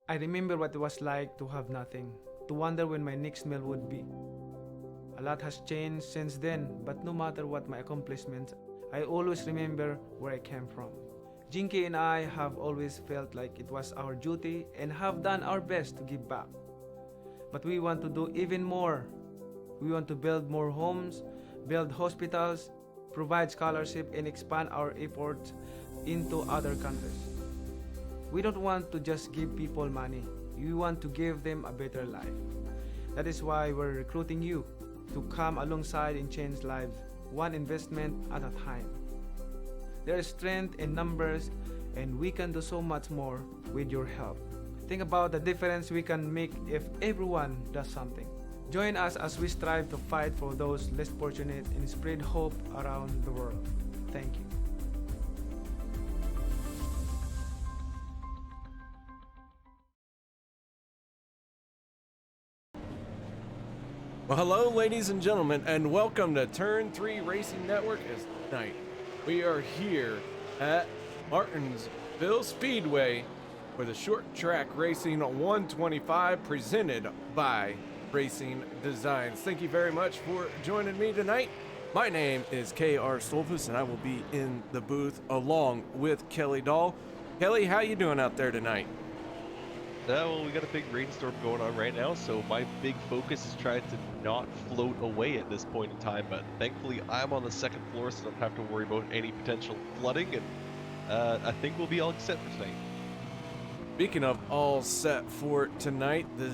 I remember what it was like to have nothing, to wonder when my next meal would be. A lot has changed since then, but no matter what my accomplishments, I always remember where I came from. Jinky and I have always felt like it was our duty and have done our best to give back. But we want to do even more. We want to build more homes, build hospitals, provide scholarship, and expand our efforts into other countries. We don't want to just give people money. We want to give them a better life. That is why we're recruiting you to come alongside and change lives, one investment at a time. There is strength in numbers, and we can do so much more with your help. Think about the difference we can make if everyone does something. Join us as we strive to fight for those less fortunate and spread hope around the world. Thank you. Well, hello, ladies and gentlemen, and welcome to Turn 3 Racing Network. As tonight we are here at Martinsville Speedway for the short track racing 125 presented by Racing Designs. Thank you very much for joining me tonight. My name is K.R. Stolfus, and I will be in the booth along with Kelly Dahl. Kelly, how you doing out there tonight? Well, we got a big rainstorm going on right now, so my big focus is trying to not float away at this point in time, but thankfully I'm on the second floor, so I don't have to worry about any potential flooding, and I think we'll be all set for tonight. Speaking of all set for tonight, the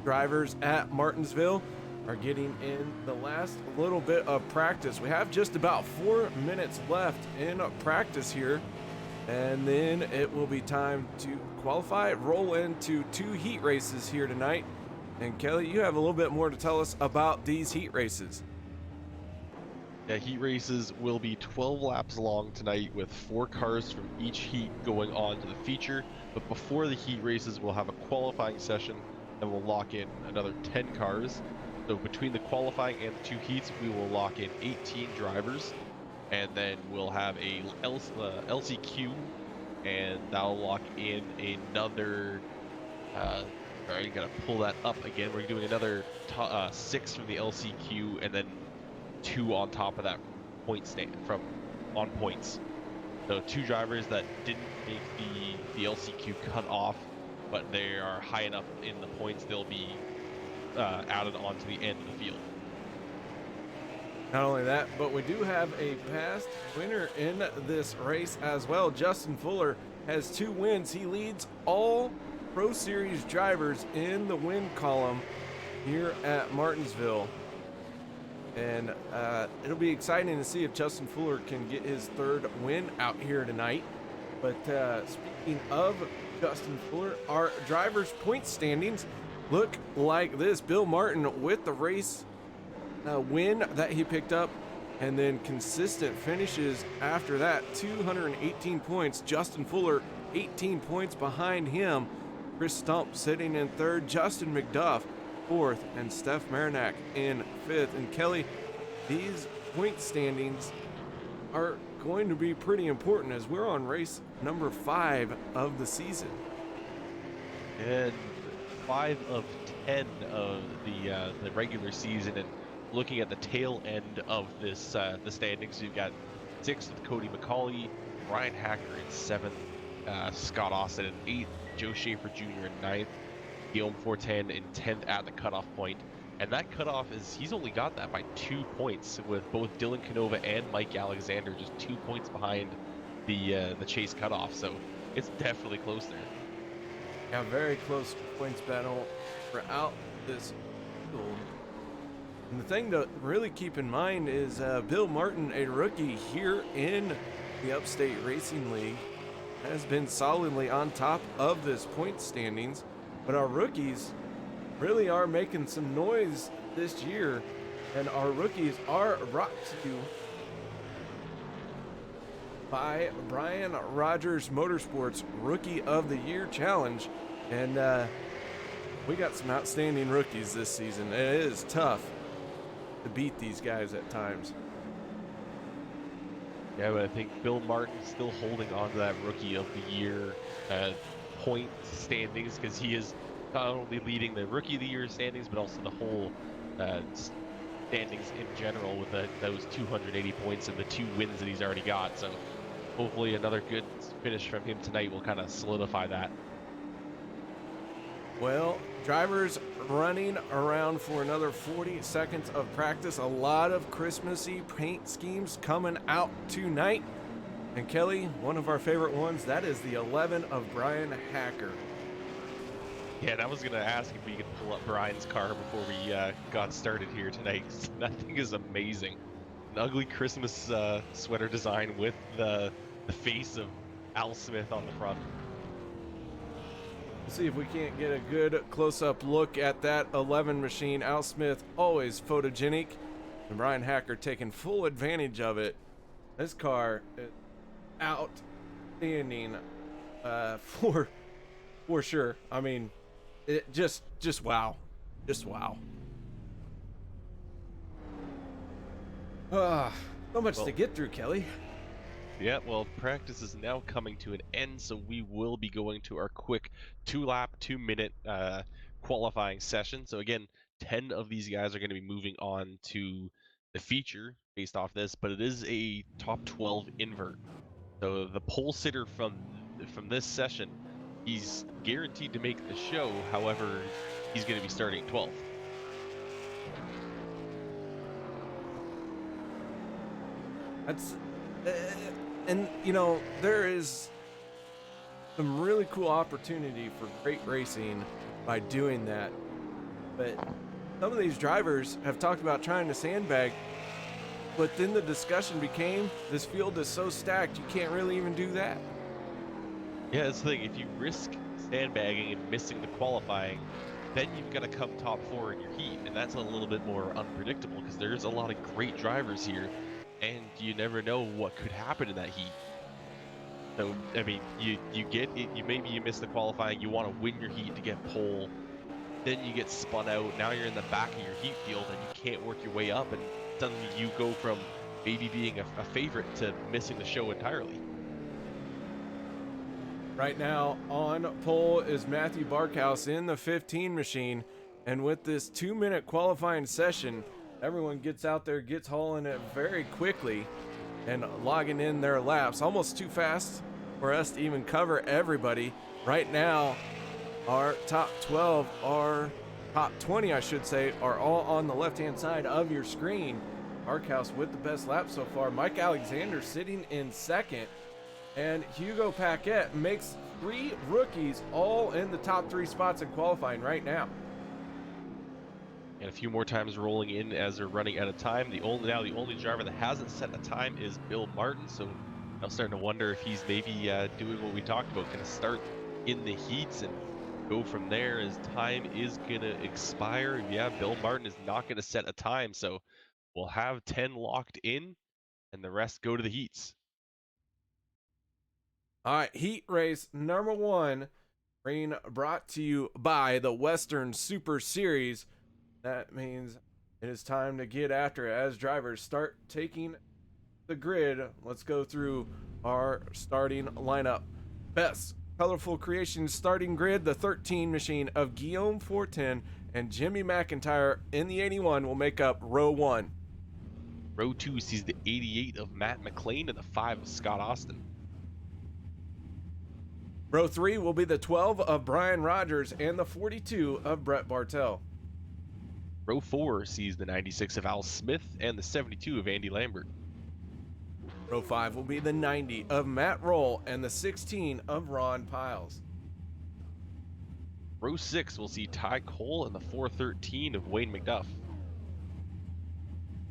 drivers at Martinsville are getting in the last little bit of practice. We have just about 4 minutes left in practice here, and then it will be time to qualify, roll into 2 heat races here tonight. And Kelly, you have a little bit more to tell us about these heat races. Yeah, heat races will be 12 laps long tonight with 4 cars from each heat going on to the feature. But before the heat races, we'll have a qualifying session and we'll lock in another 10 cars. So between the qualifying and the 2 heats, we will lock in 18 drivers. And then we'll have a LCQ, and that'll lock in another, alright, you gotta pull that up again. We're doing another 6 from the LCQ, and then 2 on top of that point stand from on points. So 2 drivers that didn't make the LCQ cut off, but they are high enough in the points, they'll be added on to the end of the field. Not only that, but we do have a past winner in this race as well. Justin Fuller has 2 wins. He leads all Pro Series drivers in the win column here at Martinsville. And it'll be exciting to see if Justin Fuller can get his 3rd win out here tonight. But speaking of Justin Fuller, our drivers' point standings look like this. Bill Martin with the race win that he picked up, and then consistent finishes after that. 218 points. Justin Fuller 18 points behind him. Chris Stump sitting in 3rd. Justin McDuff 4th, and Steph Marinac in 5th. And Kelly, these point standings are going to be pretty important as we're on race number 5 of the season. And 5 of 10 of the regular season, and looking at the tail end of this the standings, you've got 6th with Cody McCauley, Ryan Hacker in 7th, Scott Austin in 8th, Joe Schaefer Jr. in 9th, Guillaume Fortin in 10th at the cutoff point. And that cutoff he's only got that by 2 points, with both Dylan Canova and Mike Alexander just 2 points behind the chase cutoff. So it's definitely close there. Yeah, very close points battle throughout this field. And the thing to really keep in mind is Bill Martin, a rookie here in the Upstate Racing League, has been solidly on top of this point standings. But our rookies really are making some noise this year, and our rookies are brought to you by Brian Rogers Motorsports Rookie of the Year Challenge. And we got some outstanding rookies this season. It is tough to beat these guys at times. Yeah, but I think Bill Martin's still holding on to that Rookie of the Year point standings because he is not only leading the Rookie of the Year standings, but also the whole standings in general with those 280 points and the 2 wins that he's already got. So hopefully another good finish from him tonight will kind of solidify that. Well, drivers running around for another 40 seconds of practice. A lot of Christmassy paint schemes coming out tonight. And Kelly, one of our favorite ones, that is the 11 of Brian Hacker. Yeah, and I was going to ask if we could pull up Brian's car before we got started here tonight. That thing is amazing. An ugly Christmas sweater design with the face of Al Smith on the front. Let's see if we can't get a good close-up look at that 11 machine. Al Smith always photogenic, and Brian Hacker taking full advantage of it. This car is outstanding for sure. I mean, it just wow. Just wow. So much to get through, Kelly. Yeah, well, practice is now coming to an end, so we will be going to our quick 2-lap, 2-minute qualifying session. So again, 10 of these guys are going to be moving on to the feature based off this, but it is a top 12 invert. So the pole sitter from this session, he's guaranteed to make the show. However, he's going to be starting 12th. That's and you know, there is some really cool opportunity for great racing by doing that, but some of these drivers have talked about trying to sandbag, but then the discussion became this field is so stacked you can't really even do that. Yeah, that's the thing. If you risk sandbagging and missing the qualifying, then you've got to come top 4 in your heat, and that's a little bit more unpredictable because there's a lot of great drivers here, and you never know what could happen in that heat. So I mean, you get it. Maybe you miss the qualifying. You want to win your heat to get pole, then you get spun out. Now you're in the back of your heat field, and you can't work your way up, and suddenly you go from maybe being a favorite to missing the show entirely. Right now on pole is Matthew Barkhouse in the 15 machine, and with this 2-minute qualifying session, everyone gets out there, gets hauling it very quickly and logging in their laps. Almost too fast for us to even cover everybody. Right now, our top 12, our top 20, I should say, are all on the left-hand side of your screen. Barkhouse with the best lap so far. Mike Alexander sitting in second. And Hugo Paquette makes 3 rookies all in the top 3 spots in qualifying right now. And a few more times rolling in as they're running out of time. The only driver that hasn't set a time is Bill Martin. So I'm starting to wonder if he's maybe doing what we talked about, going to start in the heats and go from there as time is going to expire. Yeah, Bill Martin is not going to set a time. So we'll have 10 locked in and the rest go to the heats. All right, heat race number 1 being brought to you by the Western Super Series. That means it is time to get after it as drivers start taking the grid. Let's go through our starting lineup. Best Colorful Creations starting grid, the 13 machine of Guillaume Fortin and Jimmy McIntyre in the 81 will make up row 1. Row 2 sees the 88 of Matt McLean and the 5 of Scott Austin. Row 3 will be the 12 of Brian Rogers and the 42 of Brett Bartell. Row 4 sees the 96 of Al Smith and the 72 of Andy Lambert. Row 5 will be the 90 of Matt Roll and the 16 of Ron Piles. Row 6 will see Ty Cole and the 413 of Wayne McDuff.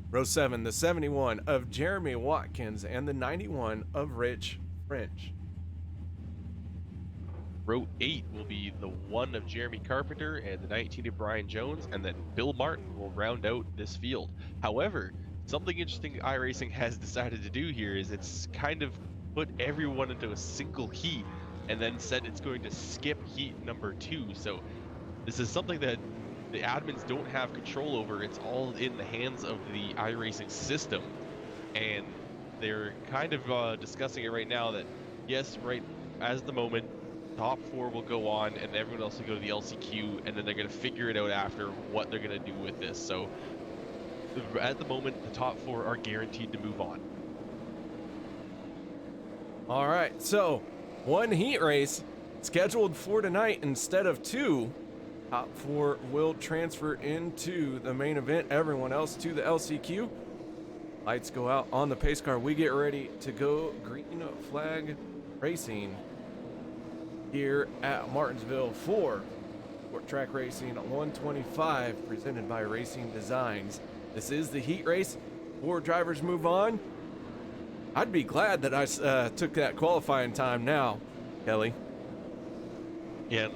Row 7, the 71 of Jeremy Watkins and the 91 of Rich French. Row 8 will be the 1 of Jeremy Carpenter and the 19 of Brian Jones, and then Bill Martin will round out this field. However, something interesting iRacing has decided to do here is it's kind of put everyone into a single heat and then said it's going to skip heat number 2. So this is something that the admins don't have control over. It's all in the hands of the iRacing system, and they're kind of discussing it right now that yes, right as the moment, top 4 will go on, and everyone else will go to the LCQ, and then they're going to figure it out after what they're going to do with this. So at the moment, the top 4 are guaranteed to move on. All right, so one heat race scheduled for tonight instead of 2. Top 4 will transfer into the main event. Everyone else to the LCQ. Lights go out on the pace car. We get ready to go green flag racing here at Martinsville for Short Track Racing 125, presented by Racing Designs. This is the heat race. 4 drivers move on. I'd be glad that I took that qualifying time now, Kelly. Yeah,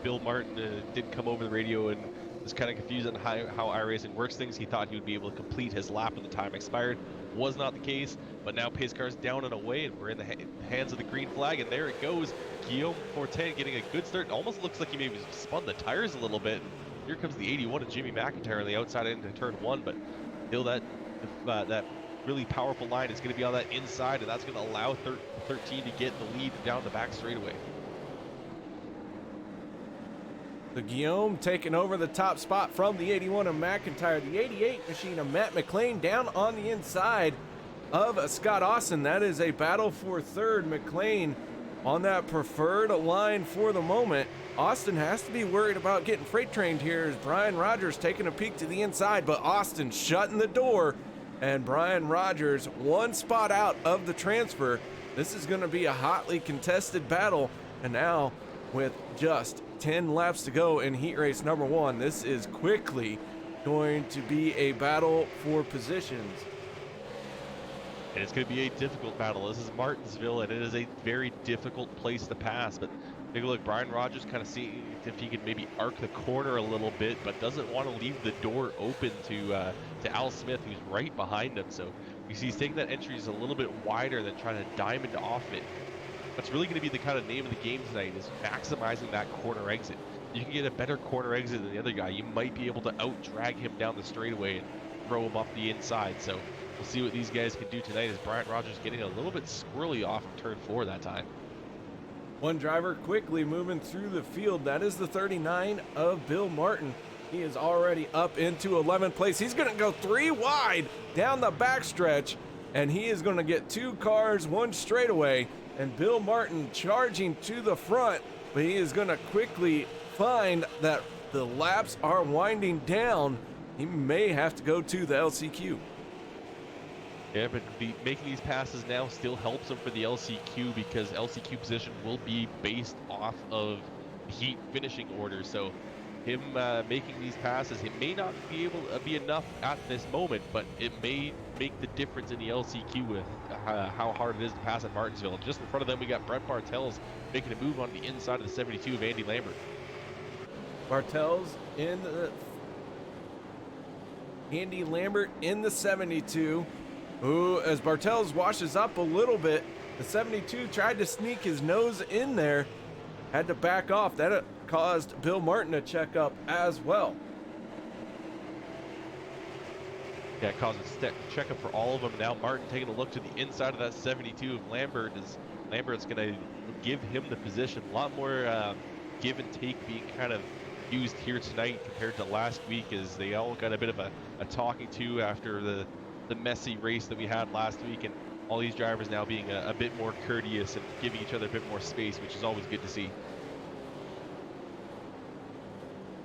Bill Martin did come over the radio and was kind of confused on how iRacing works things. He thought he would be able to complete his lap when the time expired. Was not the case, but now pace car's down and away, and we're in the hands of the green flag, and there it goes. Guillaume Fortin getting a good start. Almost looks like he maybe spun the tires a little bit. Here comes the 81 of Jimmy McIntyre on the outside into turn 1, but still that really powerful line is going to be on that inside, and that's going to allow 13 to get the lead down the back straightaway. The Guillaume taking over the top spot from the 81 of McIntyre. The 88 machine of Matt McLean down on the inside of Scott Austin. That is a battle for third. McLean on that preferred line for the moment. Austin has to be worried about getting freight trained here as Brian Rogers taking a peek to the inside, but Austin shutting the door, and Brian Rogers 1 spot out of the transfer. This is going to be a hotly contested battle, and now with just 10 laps to go in heat race number 1, this is quickly going to be a battle for positions. And it's going to be a difficult battle. This is Martinsville, and it is a very difficult place to pass. But take a look, Brian Rogers kind of see if he could maybe arc the corner a little bit, but doesn't want to leave the door open to Al Smith, who's right behind him. So you see he's taking that entry just a little bit wider than trying to diamond off it. That's really going to be the kind of name of the game tonight, is maximizing that corner exit. You can get a better corner exit than the other guy. You might be able to out-drag him down the straightaway and throw him up the inside. So we'll see what these guys can do tonight, as Brian Rogers getting a little bit squirrely off of turn 4 that time. One driver quickly moving through the field. That is the 39 of Bill Martin. He is already up into 11th place. He's going to go 3 wide down the backstretch, and he is going to get 2 cars, 1 straightaway. And Bill Martin charging to the front, but he is going to quickly find that the laps are winding down. He may have to go to the LCQ. Yeah, but making these passes now still helps him for the LCQ, because LCQ position will be based off of heat finishing order. So him making these passes, it may not be able to be enough at this moment, but it may make the difference in the LCQ with how hard it is to pass at Martinsville. And just in front of them, we got Brent Bartels making a move on the inside of the 72 of Andy Lambert. Bartels in the Andy Lambert in the 72. Ooh, as Bartels washes up a little bit, the 72 tried to sneak his nose in there, had to back off. That caused Bill Martin to check up as well. Yeah, it caused a checkup for all of them. Now Martin taking a look to the inside of that 72 of Lambert, as Lambert's going to give him the position. A lot more give and take being kind of used here tonight compared to last week, as they all got a bit of a talking to after the messy race that we had last week, and all these drivers now being a bit more courteous and giving each other a bit more space, which is always good to see.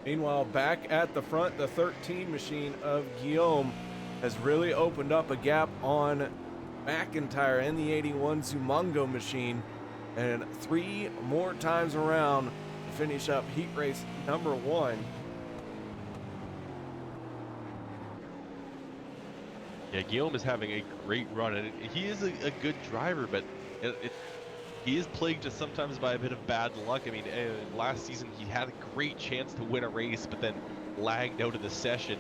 Meanwhile, back at the front, the 13 machine of Guillaume has really opened up a gap on McIntyre and the 81 Zumongo machine, and 3 more times around to finish up heat race number 1. Yeah, Guillaume is having a great run, and he is a good driver, but he is plagued just sometimes by a bit of bad luck. I mean, last season he had a great chance to win a race, but then lagged out of the session.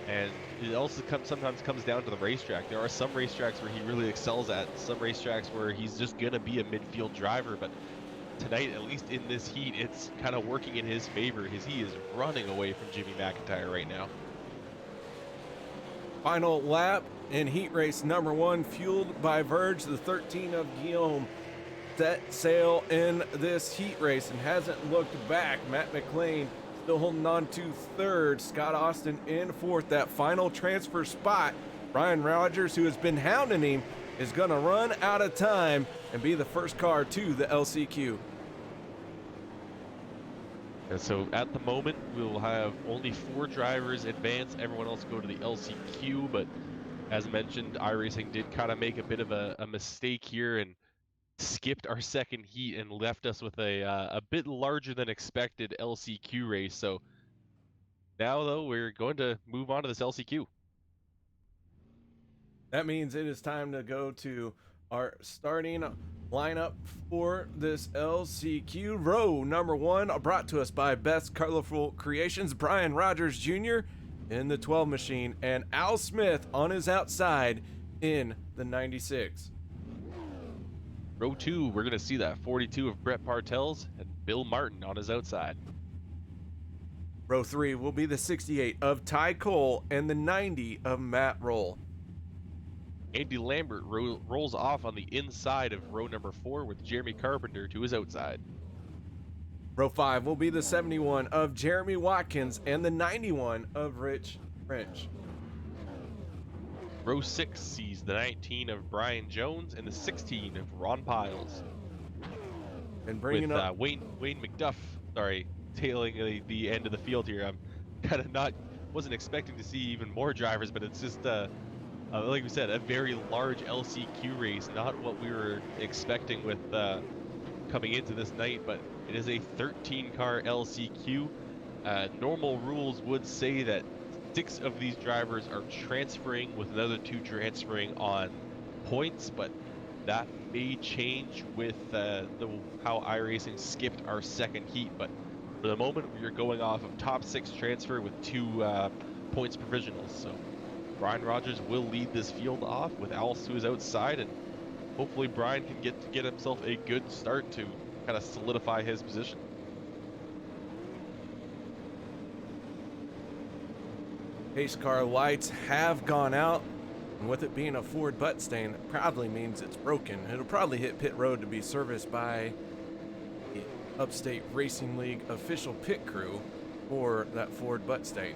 And it also sometimes comes down to the racetrack. There are some racetracks where he really excels at, some racetracks where he's just going to be a midfield driver. But tonight, at least in this heat, it's kind of working in his favor, as he is running away from Jimmy McIntyre right now. Final lap in heat race number 1, fueled by Verge, the 13 of Guillaume. set sail in this heat race and hasn't looked back. Matt McLean still holding on to third. Scott Austin in fourth. That final transfer spot, Brian Rogers, who has been hounding him, is going to run out of time and be the first car to the LCQ. And so at the moment, we'll have only 4 drivers advance. Everyone else go to the LCQ. But as mentioned, iRacing did kind of make a bit of a mistake here and skipped our second heat and left us with a bit larger than expected LCQ race. So now, though, we're going to move on to this LCQ. That means it is time to go to our starting lineup for this LCQ. Row number 1, brought to us by Best Colorful Creations. Brian Rogers Jr. in the 12 machine, and Al Smith on his outside in the 96. Row 2, we're going to see that 42 of Brett Bartels and Bill Martin on his outside. Row 3 will be the 68 of Ty Cole and the 90 of Matt Roll. Andy Lambert rolls off on the inside of row number 4 with Jeremy Carpenter to his outside. Row 5 will be the 71 of Jeremy Watkins and the 91 of Rich French. Row 6 sees the 19 of Brian Jones and the 16 of Ron Piles. And bringing with, up Wayne McDuff, tailing the end of the field here. I'm kind of wasn't expecting to see even more drivers, but it's just like we said, a very large LCQ race, not what we were expecting with coming into this night, but it is a 13-car LCQ. Normal rules would say that 6 of these drivers are transferring with another 2 transferring on points, but that may change with how iRacing skipped our second heat. But for the moment, we are going off of top 6 transfer with 2 points provisionals. So Brian Rogers will lead this field off with Al to his outside, and hopefully Brian can get himself a good start to kind of solidify his position. pace car lights have gone out, and with it being a Ford butt stain, it probably means it's broken. It'll probably hit pit road to be serviced by the Upstate Racing League official pit crew for that Ford butt stain.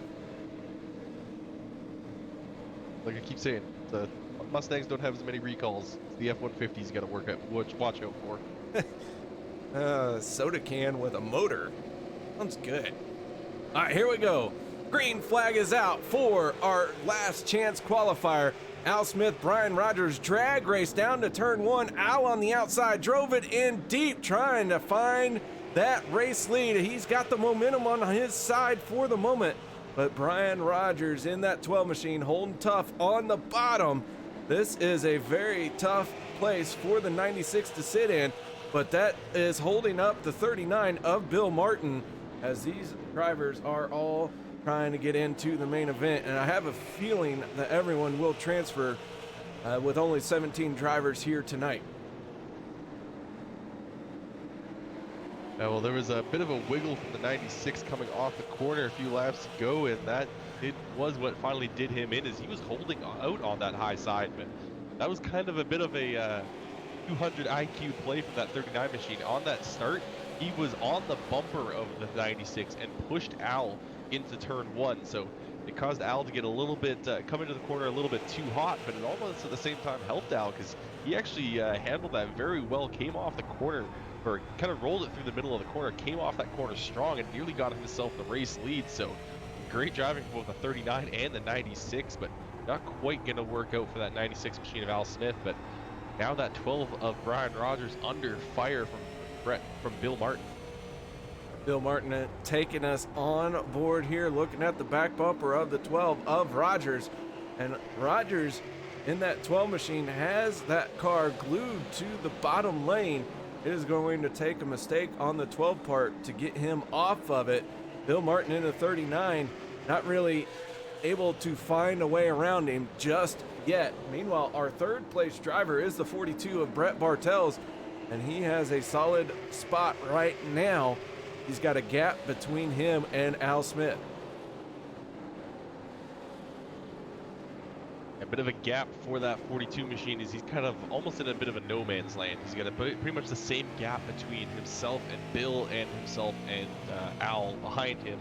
Like I keep saying, the Mustangs don't have as many recalls. It's the F-150's got to watch out for. Soda can with a motor. Sounds good. All right, here we go. Green flag is out for our last chance qualifier. Al Smith, Brian Rogers drag race down to turn 1. Al on the outside drove it in deep, trying to find that race lead. He's got the momentum on his side for the moment. But Brian Rogers in that 12 machine holding tough on the bottom. This is a very tough place for the 96 to sit in, but that is holding up the 39 of Bill Martin as these drivers are all trying to get into the main event. And I have a feeling that everyone will transfer with only 17 drivers here tonight. Well, there was a bit of a wiggle from the 96 coming off the corner a few laps to go, and that was what finally did him in, as he was holding out on that high side. But that was kind of a bit of a 200 IQ play from that 39 machine. On that start, he was on the bumper of the 96 and pushed Al into turn 1. So it caused Al to get a little bit, come into the corner a little bit too hot, but it almost at the same time helped Al, because he actually handled that very well, came off the corner, or kind of rolled it through the middle of the corner, came off that corner strong, and nearly got himself the race lead. So great driving for both the 39 and the 96, but not quite going to work out for that 96 machine of Al Smith. But now that 12 of Brian Rogers under fire from Bill Martin. Bill Martin taking us on board here, looking at the back bumper of the 12 of Rogers. And Rogers in that 12 machine has that car glued to the bottom lane. It is going to take a mistake on the 12 part to get him off of it. Bill Martin in the 39, not really able to find a way around him just yet. Meanwhile, our third place driver is the 42 of Brett Bartels, and he has a solid spot right now. He's got a gap between him and Al Smith. bit of a gap for that 42 machine is he's kind of almost in a bit of a no man's land. He's got pretty much the same gap between himself and Bill and himself and Al behind him.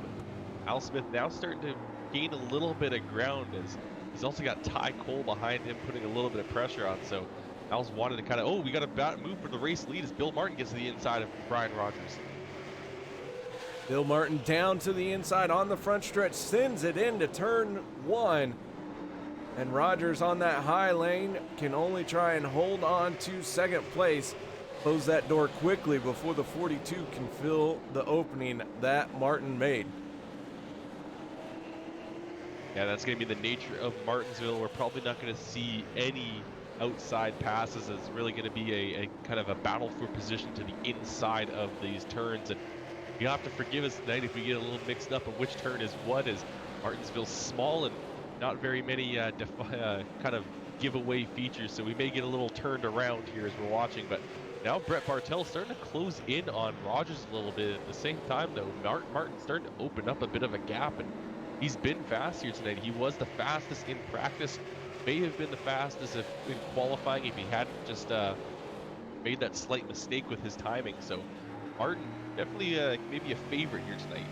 Al Smith now starting to gain a little bit of ground as he's also got Ty Cole behind him putting a little bit of pressure on. So Al's wanted to kind of, we got a move for the race lead as Bill Martin gets to the inside of Brian Rogers. Bill Martin down to the inside on the front stretch, sends it into turn 1. And Rogers on that high lane can only try and hold on to second place. Close that door quickly before the 42 can fill the opening that Martin made. Yeah, that's going to be the nature of Martinsville. We're probably not going to see any outside passes. It's really going to be a kind of a battle for position to the inside of these turns. And you'll have to forgive us tonight if we get a little mixed up of which turn is what, as Martinsville's small and not very many kind of giveaway features, so we may get a little turned around here as we're watching. But now Brett Bartel's starting to close in on Rogers a little bit. At the same time, though, Martin's starting to open up a bit of a gap, and he's been fast here tonight. He was the fastest in practice, may have been the fastest in qualifying if he hadn't just made that slight mistake with his timing. So Martin definitely maybe a favorite here tonight.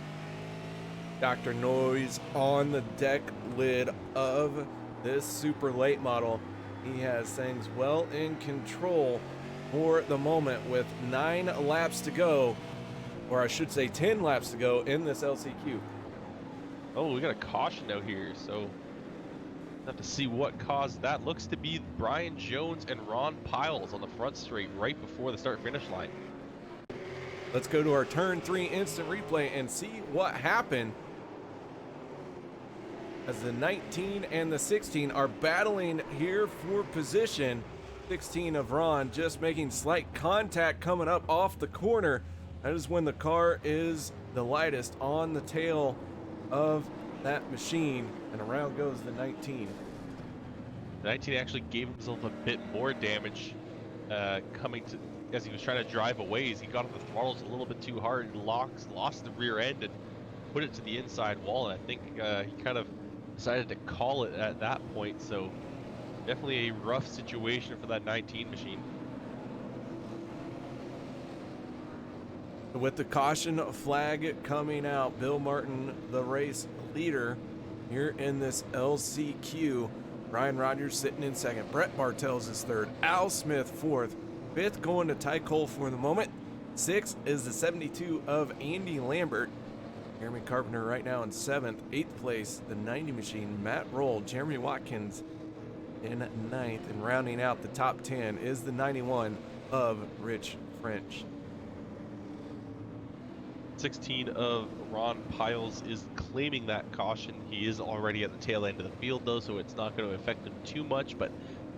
Dr. Noise on the deck lid of this super late model. He has things well in control for the moment with 9 laps to go, or I should say 10 laps to go in this LCQ. Oh, we got a caution out here, so have to see what caused that. Looks to be Brian Jones and Ron Piles on the front straight right before the start-finish line. Let's go to our turn 3 instant replay and see what happened as the 19 and the 16 are battling here for position. 16 of Ron just making slight contact coming up off the corner. That is when the car is the lightest on the tail of that machine, and around goes the 19. The 19 actually gave himself a bit more damage coming to as he was trying to drive away, as he got on the throttles a little bit too hard and lost the rear end and put it to the inside wall, and I think he kind of decided to call it at that point. So definitely a rough situation for that 19 machine. With the caution flag coming out, Bill Martin, the race leader here in this LCQ. Brian Rogers sitting in second. Brett Bartels is third. Al Smith fourth. Fifth going to Ty Cole for the moment. Sixth is the 72 of Andy Lambert. Jeremy Carpenter right now in seventh. Eighth place, the 90 machine, Matt Roll. Jeremy Watkins in ninth. And rounding out the top 10 is the 91 of Rich French. 16 of Ron Piles is claiming that caution. He is already at the tail end of the field though, so it's not going to affect him too much, but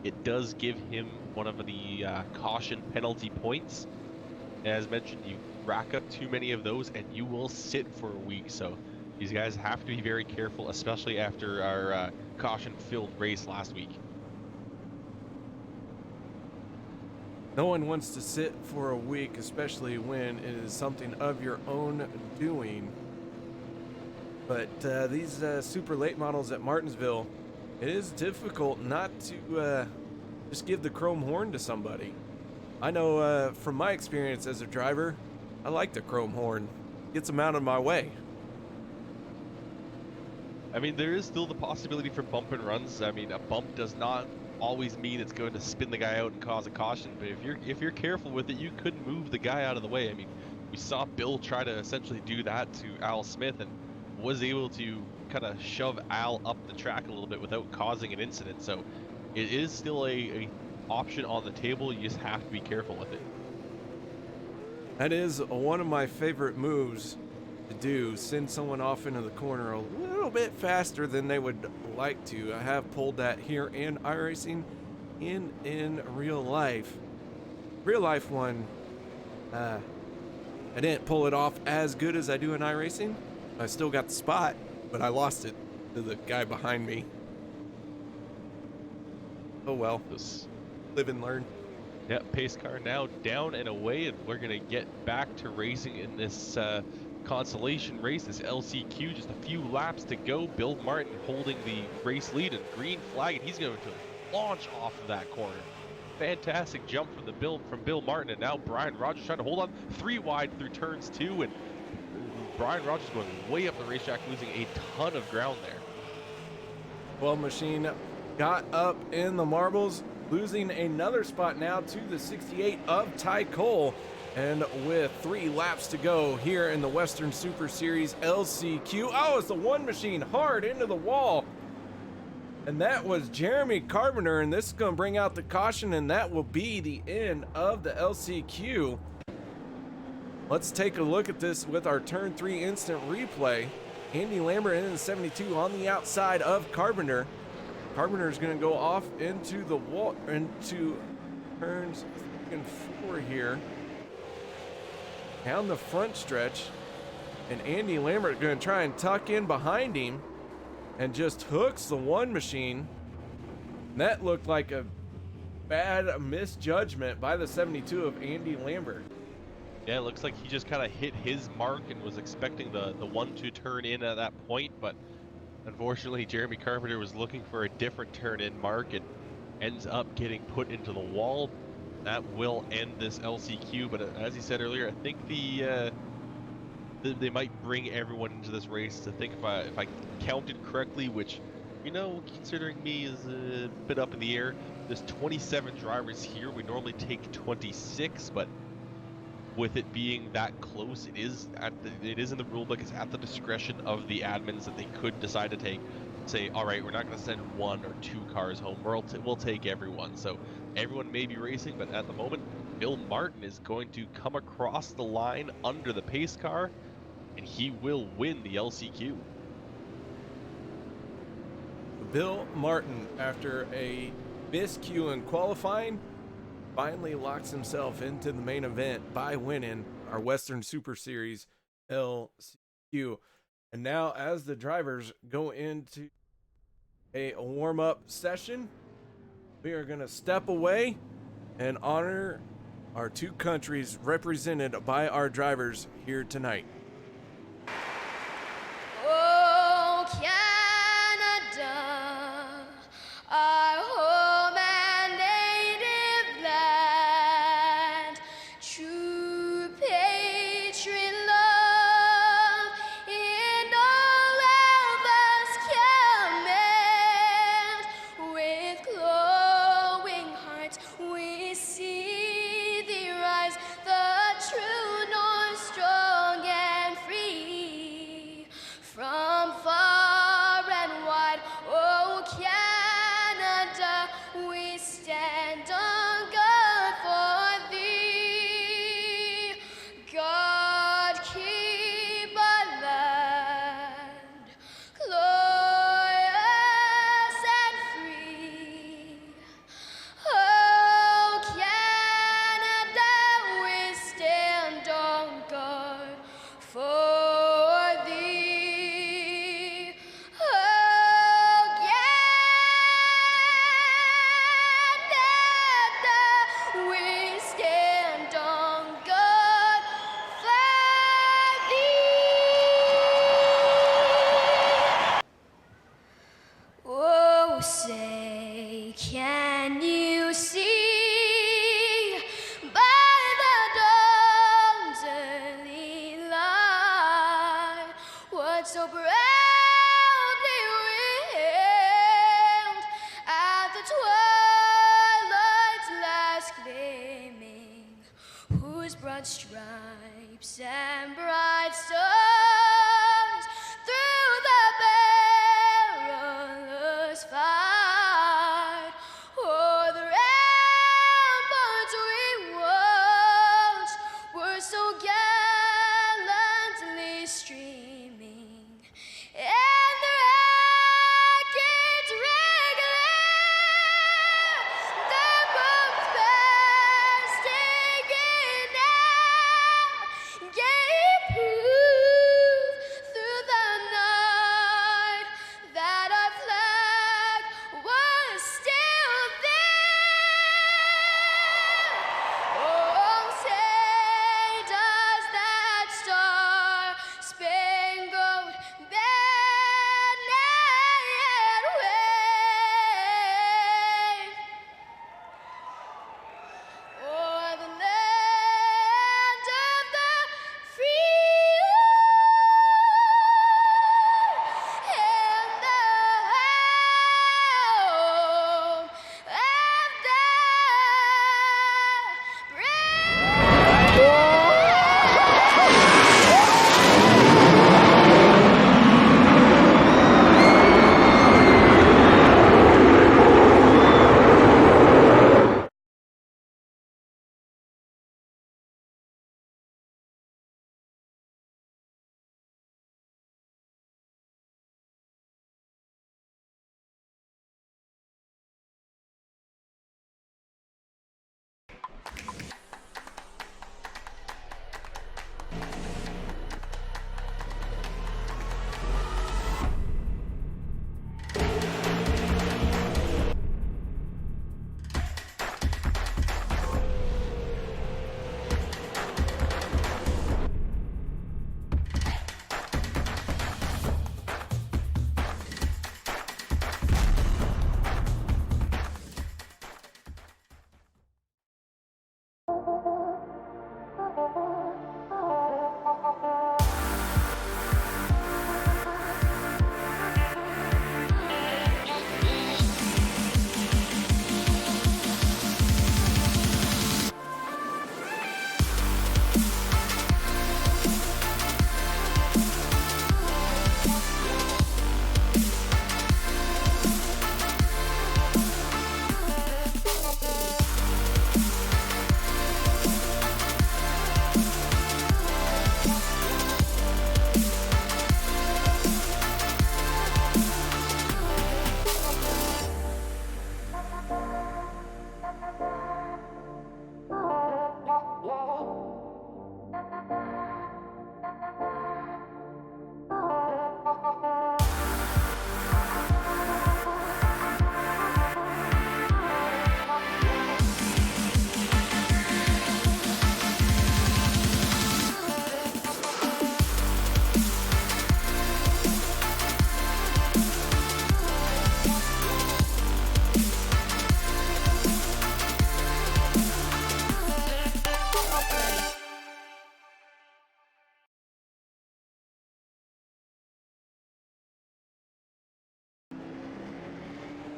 it does give him one of the caution penalty points. As mentioned, you rack up too many of those and you will sit for a week, so these guys have to be very careful, especially after our caution-filled race last week. No one wants to sit for a week, especially when it is something of your own doing. But these super late models at Martinsville, it is difficult not to just give the chrome horn to somebody. I know from my experience as a driver, I like the chrome horn. Gets them out of my way. I mean, there is still the possibility for bump and runs. I mean, a bump does not always mean it's going to spin the guy out and cause a caution, but if you're careful with it, you could move the guy out of the way. I mean, we saw Bill try to essentially do that to Al Smith and was able to kind of shove Al up the track a little bit without causing an incident. So it is still a option on the table. You just have to be careful with it. That is one of my favorite moves to do, send someone off into the corner a little bit faster than they would like to. I have pulled that here in iRacing, in real life. Real life one, I didn't pull it off as good as I do in iRacing. I still got the spot, but I lost it to the guy behind me. Oh well, just live and learn. Yeah, pace car now down and away, and we're gonna get back to racing in this consolation race, this LCQ, just a few laps to go. Bill Martin holding the race lead and green flag, and he's going to launch off of that corner. Fantastic jump from Bill Martin, and now Brian Rogers trying to hold on 3 wide through turns 2, and Brian Rogers going way up the racetrack, losing a ton of ground there. 12 machine got up in the marbles, losing another spot now to the 68 of Ty Cole. And with 3 laps to go here in the Western Super Series LCQ. Oh, it's the 1 machine hard into the wall. And that was Jeremy Carpenter, and this is going to bring out the caution, and that will be the end of the LCQ. Let's take a look at this with our turn 3 instant replay. Andy Lambert in the 72 on the outside of Carpenter. Carpenter is going to go off into the wall, into turns 3 and 4 here. Down the front stretch. And Andy Lambert going to try and tuck in behind him and just hooks the 1 machine. And that looked like a bad misjudgment by the 72 of Andy Lambert. Yeah, it looks like he just kind of hit his mark and was expecting the 1 to turn in at that point, but unfortunately Jeremy Carpenter was looking for a different turn in mark and ends up getting put into the wall. That will end this LCQ, but as he said earlier, I think they might bring everyone into this race. I think if I counted correctly, which, you know, considering me is a bit up in the air, there's 27 drivers here. We normally take 26, but with it being that close, it is in the rule book. It's at the discretion of the admins that they could decide to say, all right, we're not going to send 1 or 2 cars home. We'll take everyone. So everyone may be racing, but at the moment, Bill Martin is going to come across the line under the pace car, and he will win the LCQ. Bill Martin, after a miscue in qualifying, finally locks himself into the main event by winning our Western Super Series LCQ. And now, as the drivers go into a warm-up session, we are going to step away and honor our 2 countries represented by our drivers here tonight. Oh, Canada, our home and native land, true patriot love in all of us command. With glowing hearts we see thee rise, the true north, strong and free. From far and wide, oh Canada, we stand on guard for thee. God keep our land glorious and free. Oh Canada, we stand on guard for thee. Oh Canada, we stand on guard for thee. Oh, say, can you see by the dawn's early light what so proudly we hailed at the twilight's last gleaming, whose broad stripes and bright stars through the perilous fight o'er the ramparts we watched were so gallantly streaming, and the rackets regular, the bombs bursting in air, gave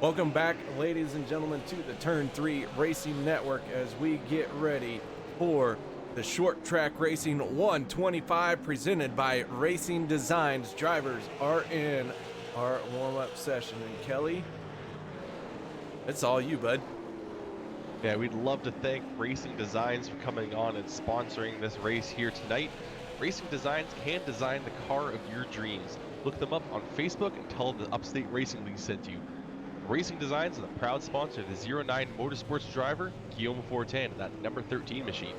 Welcome back, ladies and gentlemen, to the Turn 3 Racing Network as we get ready for the Short Track Racing 125 presented by Racing Designs. Drivers are in our warm-up session. And Kelly, it's all you, bud. Yeah, we'd love to thank Racing Designs for coming on and sponsoring this race here tonight. Racing Designs can design the car of your dreams. Look them up on Facebook and tell them the Upstate Racing League sent you. Racing Designs is a proud sponsor of the 09 Motorsports driver, Guillaume Fortin, that number 13 machine.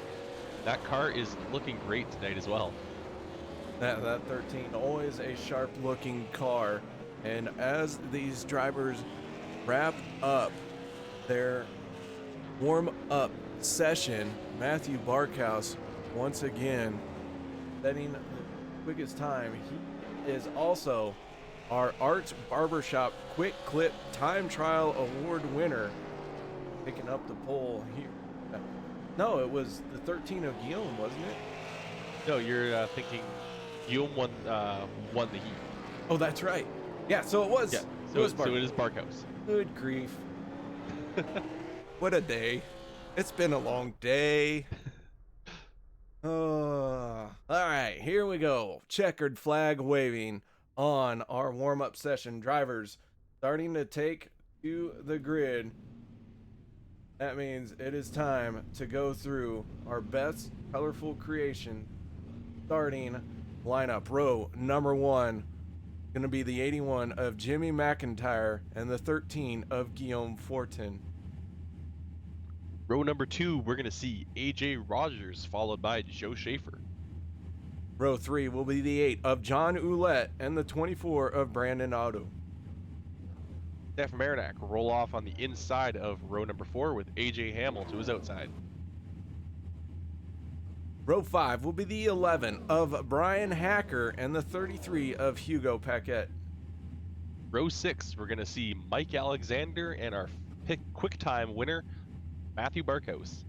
That car is looking great tonight as well. That 13, always a sharp-looking car. And as these drivers wrap up their warm-up session, Matthew Barkhouse once again setting the quickest time. He is also our Arts Barbershop Quick Clip Time Trial Award winner, picking up the pole here. No, it was the 13 of Guillaume, wasn't it? No, you're thinking Guillaume won the heat. Oh, that's right. Yeah, so it was. Yeah, So it is Barkhouse. Good grief. What a day. It's been a long day. All right, here we go. Checkered flag waving on our warm-up session. Drivers starting to take to the grid. That means it is time to go through our best colorful creation. Starting lineup. Row number 1 going to be the 81 of Jimmy McIntyre and the 13 of Guillaume Fortin. Row number 2, we're going to see AJ Rogers, followed by Joe Schaefer. Row 3 will be the 8 of John Ouellette and the 24 of Brandon Otto. Steph Marinac roll off on the inside of row number 4 with AJ Hamill to his outside. Row 5 will be the 11 of Brian Hacker and the 33 of Hugo Paquette. Row 6, we're going to see Mike Alexander and our quick time winner, Matthew Barkhouse.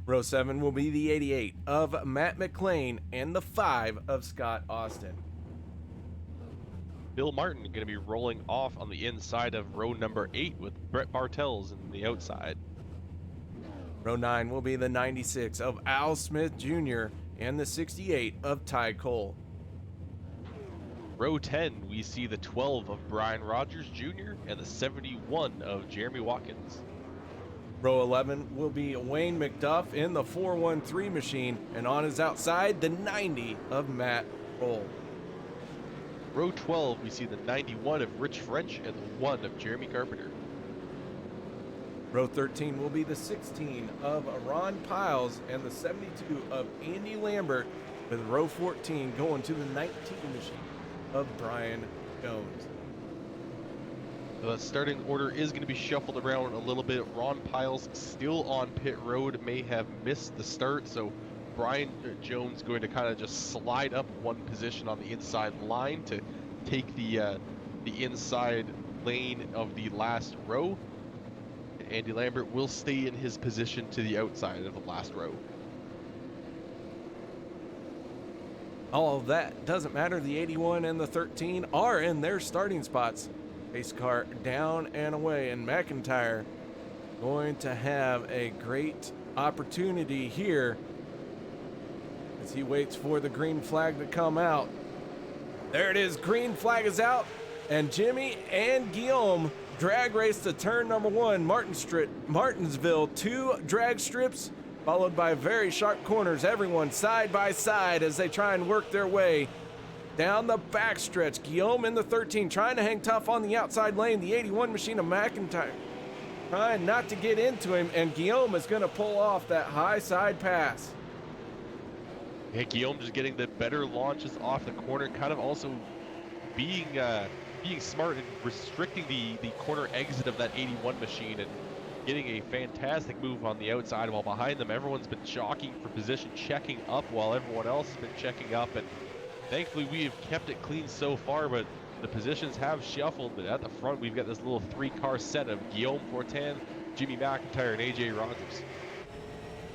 Row 7 will be the 88 of Matt McLean and the 5 of Scott Austin. Bill Martin going to be rolling off on the inside of row number 8 with Brett Bartels on the outside. Row 9 will be the 96 of Al Smith Jr. and the 68 of Ty Cole. Row 10, we see the 12 of Brian Rogers Jr. and the 71 of Jeremy Watkins. Row 11 will be Wayne McDuff in the 413 machine, and on his outside, the 90 of Matt Roll. Row 12, we see the 91 of Rich French and the 1 of Jeremy Carpenter. Row 13 will be the 16 of Ron Piles and the 72 of Andy Lambert, with row 14 going to the 19 machine of Brian Jones. The starting order is going to be shuffled around a little bit. Ron Piles still on pit road, may have missed the start, so Brian Jones going to kind of just slide up one position on the inside line to take the inside lane of the last row. Andy Lambert will stay in his position to the outside of the last row. All of that doesn't matter. The 81 and the 13 are in their starting spots. Pace car down and away, and McIntyre going to have a great opportunity here as he waits for the green flag to come out. There it is, green flag is out, and Jimmy and Guillaume drag race to turn number 1, Martinsville, 2 drag strips, followed by very sharp corners, everyone side by side as they try and work their way down the backstretch. Guillaume in the 13 trying to hang tough on the outside lane. The 81 machine of McIntyre trying not to get into him, and Guillaume is going to pull off that high side pass. Yeah, Guillaume just getting the better launches off the corner, kind of also being smart and restricting the corner exit of that 81 machine and getting a fantastic move on the outside, while behind them everyone's been jockeying for position, checking up while everyone else has been checking up, and thankfully we have kept it clean so far, but the positions have shuffled. But at the front we've got this little 3-car set of Guillaume Fortin, Jimmy McIntyre, and AJ Rogers.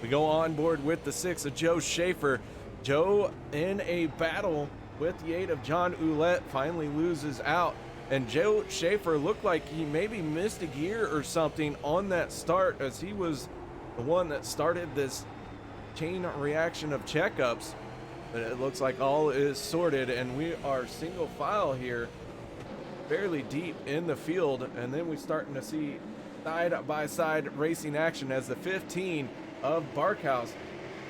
We go on board with the 6 of Joe Schaefer. Joe in a battle with the 8 of John Ouellette finally loses out And Joe Schaefer looked like he maybe missed a gear or something on that start, as he was the one that started this chain reaction of checkups. But it looks like all is sorted, and we are single file here, fairly deep in the field. And then we're starting to see side by side racing action as the 15 of Barkhouse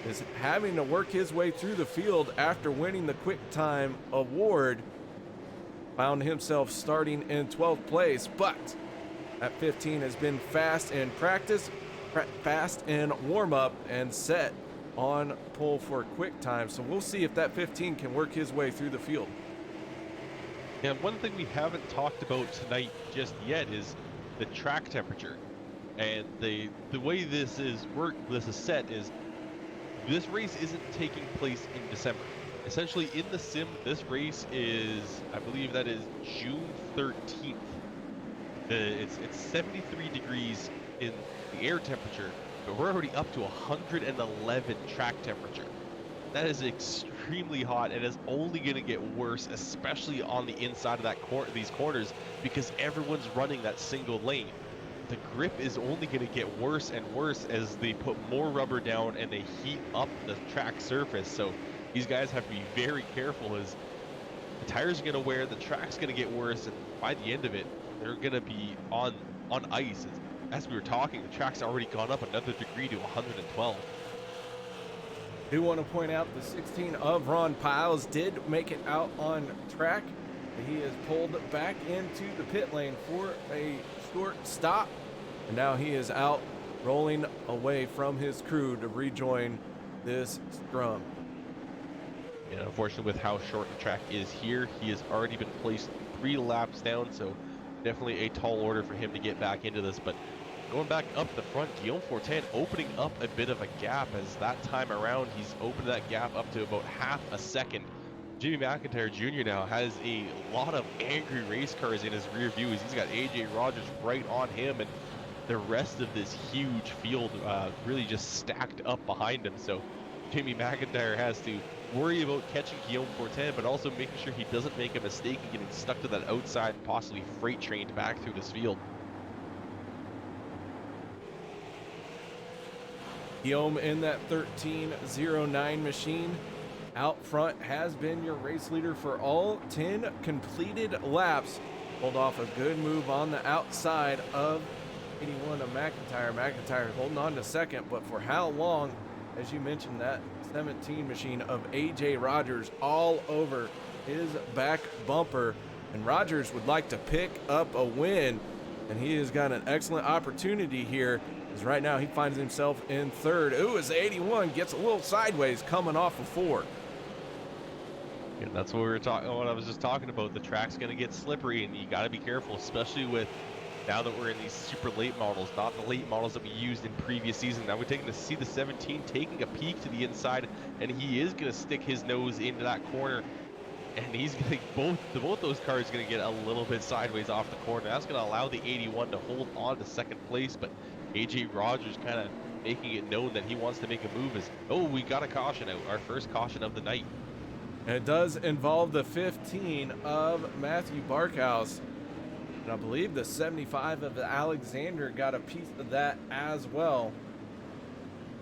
is having to work his way through the field after winning the quick time award. Found himself starting in 12th place, but that 15 has been fast in practice, fast in warm up, and set on pole for quick time. So we'll see if that 15 can work his way through the field. And one thing we haven't talked about tonight just yet is the track temperature. And the way this is set is this race isn't taking place in December. Essentially, in the sim, this race is, I believe that is June 13th. It's 73 degrees in the air temperature, but we're already up to 111 track temperature. That is extremely hot, and it's only going to get worse, especially on the inside of these corners, because everyone's running that single lane. The grip is only going to get worse and worse as they put more rubber down and they heat up the track surface. So these guys have to be very careful, as the tires are going to wear, the track's going to get worse, and by the end of it, they're going to be on ice. As we were talking, the track's already gone up another degree to 112. I do want to point out the 16 of Ron Piles did make it out on track. He is pulled back into the pit lane for a short stop, and now he is out rolling away from his crew to rejoin this scrum. And unfortunately, with how short the track is here, he has already been placed 3 laps down, so definitely a tall order for him to get back into this. But going back up the front, Guillaume Fortin opening up a bit of a gap, as that time around he's opened that gap up to about half a second. Jimmy McIntyre Jr. now has a lot of angry race cars in his rear view, as he's got AJ Rogers right on him, and the rest of this huge field really just stacked up behind him. So Jimmy McIntyre has to worry about catching Guillaume Fortin, but also making sure he doesn't make a mistake and getting stuck to that outside and possibly freight trained back through this field. Guillaume in that 1309 machine out front has been your race leader for all 10 completed laps. Pulled off a good move on the outside of 81 of McIntyre. McIntyre holding on to second, but for how long? As you mentioned, that 17 machine of AJ Rogers all over his back bumper, and Rogers would like to pick up a win, and he has got an excellent opportunity here, as right now he finds himself in third. Ooh, as 81 gets a little sideways coming off of 4. Yeah, that's what we were talking. What I was just talking about. The track's going to get slippery, and you got to be careful, especially with now that we're in these super late models, not the late models that we used in previous season. Now we're taking to see the 17 taking a peek to the inside, and he is going to stick his nose into that corner, and he's going to both those cars are going to get a little bit sideways off the corner. That's going to allow the 81 to hold on to second place, but AJ Rogers kind of making it known that he wants to make a move. As we got a caution out, our first caution of the night. And it does involve the 15 of Matthew Barkhouse. And I believe the 75 of Alexander got a piece of that as well.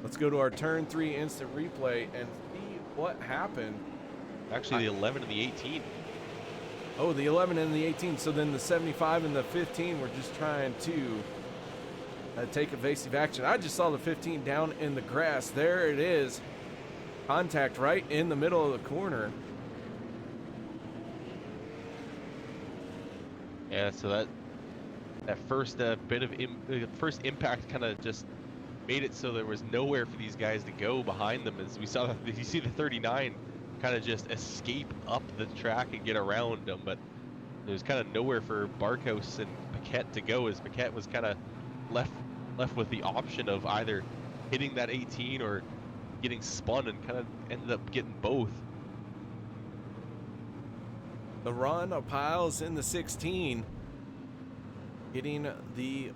Let's go to our turn 3 instant replay and see what happened. Actually, the 11 and the 18. Oh, the 11 and the 18. So then the 75 and the 15 were just trying to take evasive action. I just saw the 15 down in the grass. There it is. Contact right in the middle of the corner. Yeah, so that first bit of first impact kind of just made it so there was nowhere for these guys to go behind them. As we saw, you see the 39 kind of just escape up the track and get around them, but there's kind of nowhere for Barkhouse and Paquette to go, as Paquette was kind of left with the option of either hitting that 18 or getting spun, and kind of ended up getting both. The Ron Piles in the 16 getting the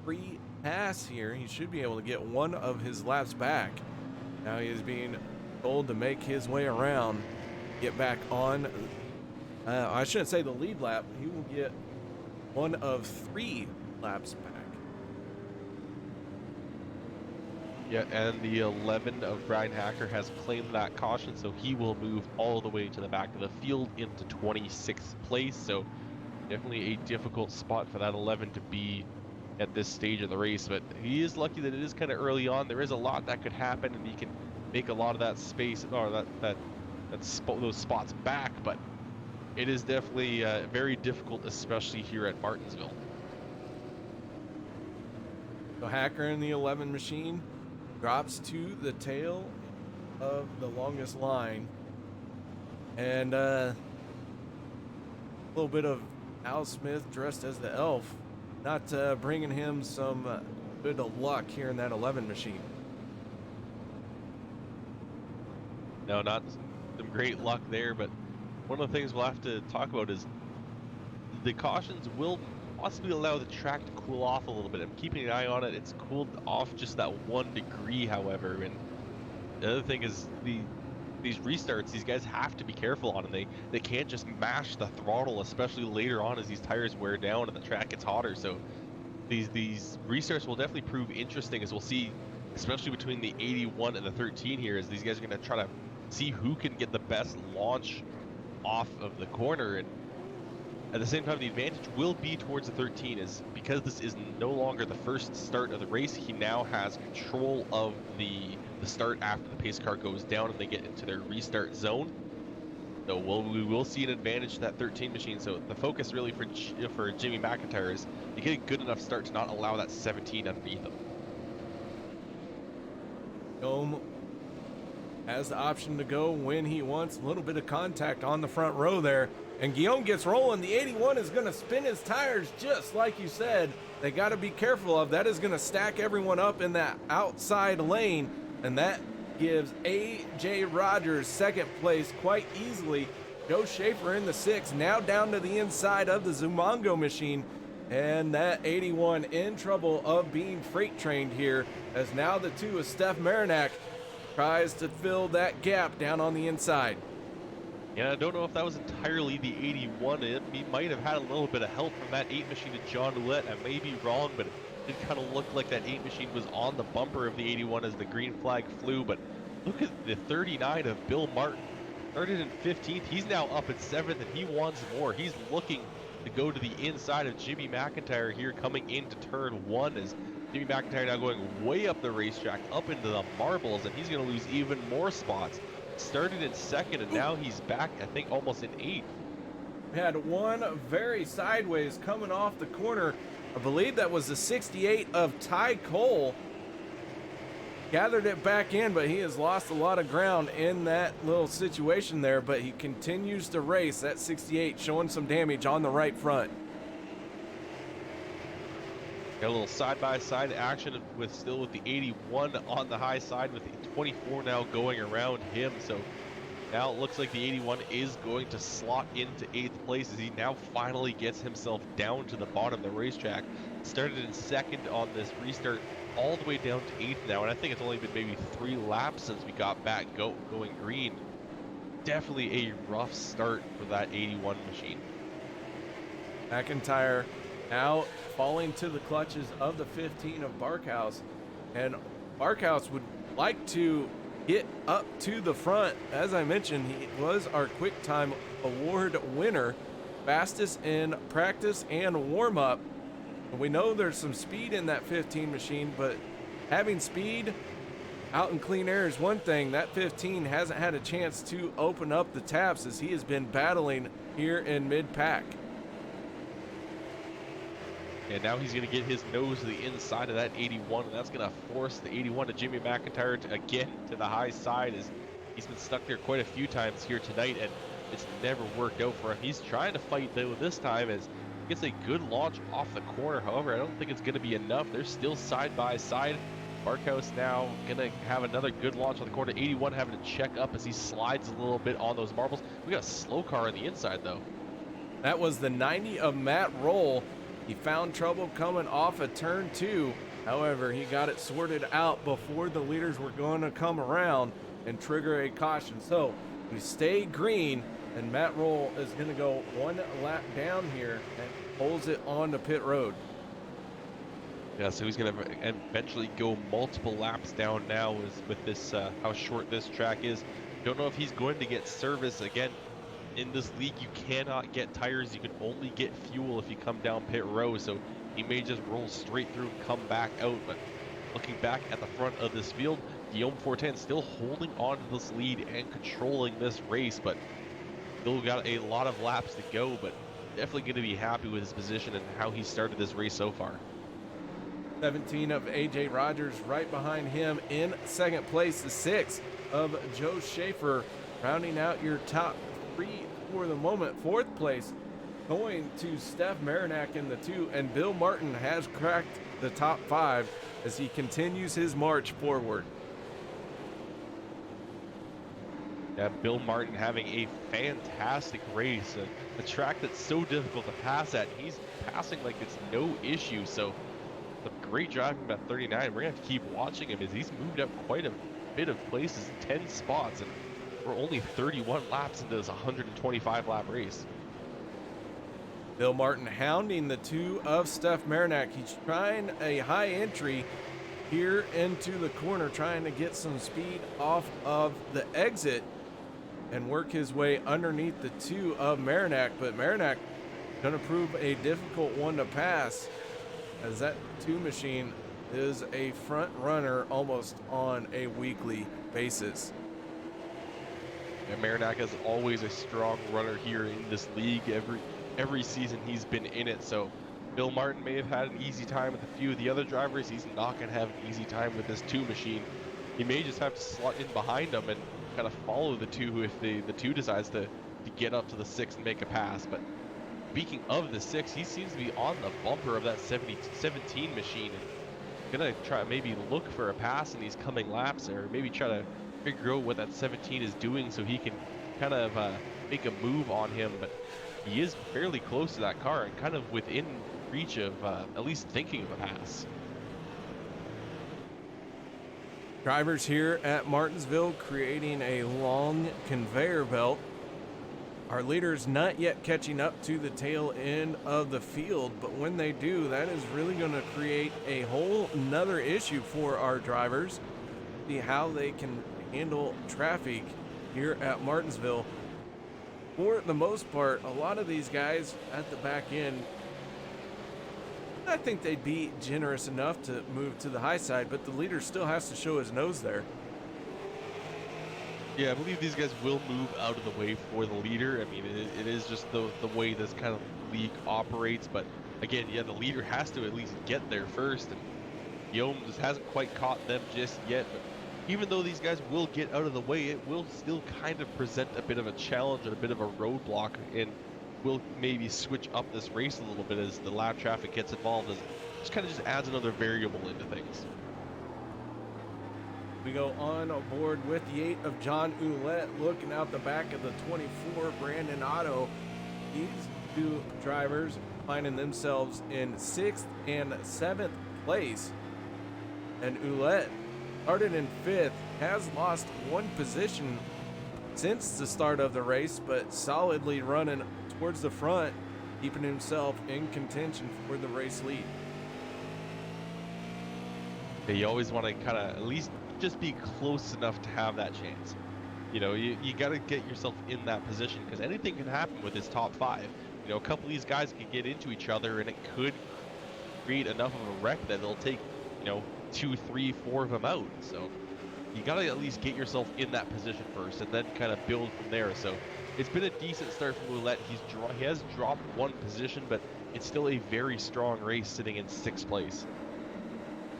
free pass here. He should be able to get one of his laps back. Now he is being told to make his way around, get back on I shouldn't say the lead lap. He will get one of 3 laps back. Yeah, and the 11 of Brian Hacker has claimed that caution, so he will move all the way to the back of the field into 26th place. So definitely a difficult spot for that 11 to be at this stage of the race, but he is lucky that it is kind of early on. There is a lot that could happen, and he can make a lot of that space or those spots back, but it is definitely very difficult, especially here at Martinsville. So Hacker in the 11 machine drops to the tail of the longest line, and a little bit of Al Smith dressed as the elf, not bringing him some bit of luck here in that 11 machine. No, not some great luck there, but one of the things we'll have to talk about is the cautions will possibly allow the track to cool off a little bit. I'm keeping an eye on it. It's cooled off just that 1 degree, however, and the other thing is these restarts, these guys have to be careful on them. They can't just mash the throttle, especially later on as these tires wear down and the track gets hotter. So these restarts will definitely prove interesting, as we'll see, especially between the 81 and the 13 here, as these guys are going to try to see who can get the best launch off of the corner. And at the same time, the advantage will be towards the 13, is because this is no longer the first start of the race. He now has control of the start after the pace car goes down and they get into their restart zone. So we will see an advantage to that 13 machine. So the focus really for Jimmy McIntyre is to get a good enough start to not allow that 17 underneath him. Guillaume has the option to go when he wants. A little bit of contact on the front row there, and Guillaume gets rolling. The 81 is going to spin his tires, just like you said. They got to be careful of that. Is going to stack everyone up in that outside lane, and that gives A.J. Rogers second place quite easily. Joe Schaefer in the 6, now down to the inside of the Zumongo machine, and that 81 in trouble of being freight trained here, as now the 2 of Steph Marinac tries to fill that gap down on the inside. Yeah, I don't know if that was entirely the 81. He might have had a little bit of help from that 8 machine to John Ouellette. I may be wrong, but it did kind of look like that 8 machine was on the bumper of the 81 as the green flag flew. But look at the 39 of Bill Martin. Started in 15th. He's now up at 7th, and he wants more. He's looking to go to the inside of Jimmy McIntyre here coming into turn 1, as Jimmy McIntyre now going way up the racetrack, up into the marbles, and he's going to lose even more spots. Started in 2nd, and now he's back, I think, almost in 8th. Had one very sideways coming off the corner. I believe that was the 68 of Ty Cole. Gathered it back in, but he has lost a lot of ground in that little situation there, but he continues to race. That 68 showing some damage on the right front. Got a little side-by-side action with the 81 on the high side, with the 24 now going around him. So now it looks like the 81 is going to slot into 8th place as he now finally gets himself down to the bottom of the racetrack. Started in 2nd on this restart, all the way down to 8th now, and I think it's only been maybe 3 laps since we got back going green. Definitely a rough start for that 81 machine. McIntyre now falling to the clutches of the 15 of Barkhouse, and Barkhouse would like to get up to the front. As I mentioned, he was our Quick Time Award winner, fastest in practice and warm-up. We know there's some speed in that 15 machine, but having speed out in clean air is one thing. That 15 hasn't had a chance to open up the taps as he has been battling here in mid-pack. And now he's going to get his nose to the inside of that 81, and that's going to force the 81 to Jimmy McIntyre to, again, to the high side, as he's been stuck there quite a few times here tonight, and it's never worked out for him. He's trying to fight, though, this time, as he gets a good launch off the corner. However, I don't think it's going to be enough. They're still side by side. Barkhouse now going to have another good launch on the corner. 81 having to check up as he slides a little bit on those marbles. We got a slow car on the inside, though. That was the 90 of Matt Roll. He found trouble coming off of turn 2. However, he got it sorted out before the leaders were going to come around and trigger a caution. So we stay green And Matt Roll is going to go one lap down here and pulls it on the pit road. Yeah, so he's going to eventually go multiple laps down now with this how short this track is. Don't know if he's going to get service again. In this league, you cannot get tires. You can only get fuel if you come down pit row. So he may just roll straight through and come back out. But looking back at the front of this field, Guillaume Fortin still holding on to this lead and controlling this race, but still got a lot of laps to go. But definitely going to be happy with his position and how he started this race so far. 17 of AJ Rogers right behind him in second place. The 6 of Joe Schaefer rounding out your top 3 for the moment. Fourth place going to Steph Marinac in the 2, and Bill Martin has cracked the top 5 as he continues his march forward. Yeah, Bill Martin having a fantastic race, a track that's so difficult to pass at. He's passing like it's no issue, so some great driving at 39. We're gonna have to keep watching him as he's moved up quite a bit of places, 10 spots, and we're only 31 laps into this 125 lap race. Bill Martin hounding the 2 of Steph Marinac. He's trying a high entry here into the corner, trying to get some speed off of the exit and work his way underneath the 2 of Marinac. But Marinac gonna prove a difficult one to pass, as that 2 machine is a front runner almost on a weekly basis. Yeah, Marinac is always a strong runner here in this league. Every season he's been in it, so Bill Martin may have had an easy time with a few of the other drivers. He's not going to have an easy time with this 2 machine. He may just have to slot in behind them and kind of follow the 2 if the 2 decides to get up to the 6 and make a pass. But speaking of the 6, he seems to be on the bumper of that 17 machine and gonna try maybe look for a pass in these coming laps, or maybe try to figure out what that 17 is doing so he can kind of make a move on him. But he is fairly close to that car and kind of within reach of at least thinking of a pass. Drivers here at Martinsville creating a long conveyor belt. Our leaders not yet catching up to the tail end of the field, but when they do, that is really going to create a whole nother issue for our drivers. See how they can handle traffic here at Martinsville. For the most part, a lot of these guys at the back end, I think they'd be generous enough to move to the high side, but the leader still has to show his nose there. Yeah, I believe these guys will move out of the way for the leader. I mean, it is just the way this kind of league operates. But again, yeah, the leader has to at least get there first. And Guillaume just hasn't quite caught them just yet. But even though these guys will get out of the way, it will still kind of present a bit of a challenge and a bit of a roadblock. And will maybe switch up this race a little bit as the lap traffic gets involved. As just kind of just adds another variable into things. We go on board with the 8 of John Ouellette, looking out the back of the 24 Brandon Otto. These 2 drivers finding themselves in 6th and 7th place. And Ouellette started in 5th, has lost 1 position since the start of the race, but solidly running towards the front, keeping himself in contention for the race lead. Yeah, you always want to kind of at least just be close enough to have that chance. You know, you got to get yourself in that position, because anything can happen with this top 5. You know, a couple of these guys could get into each other and it could create enough of a wreck that it'll take, you know, 2, 3, 4 of them out. So you got to at least get yourself in that position first and then kind of build from there. So it's been a decent start from Ouellette. He has dropped 1 position, but it's still a very strong race sitting in 6th place.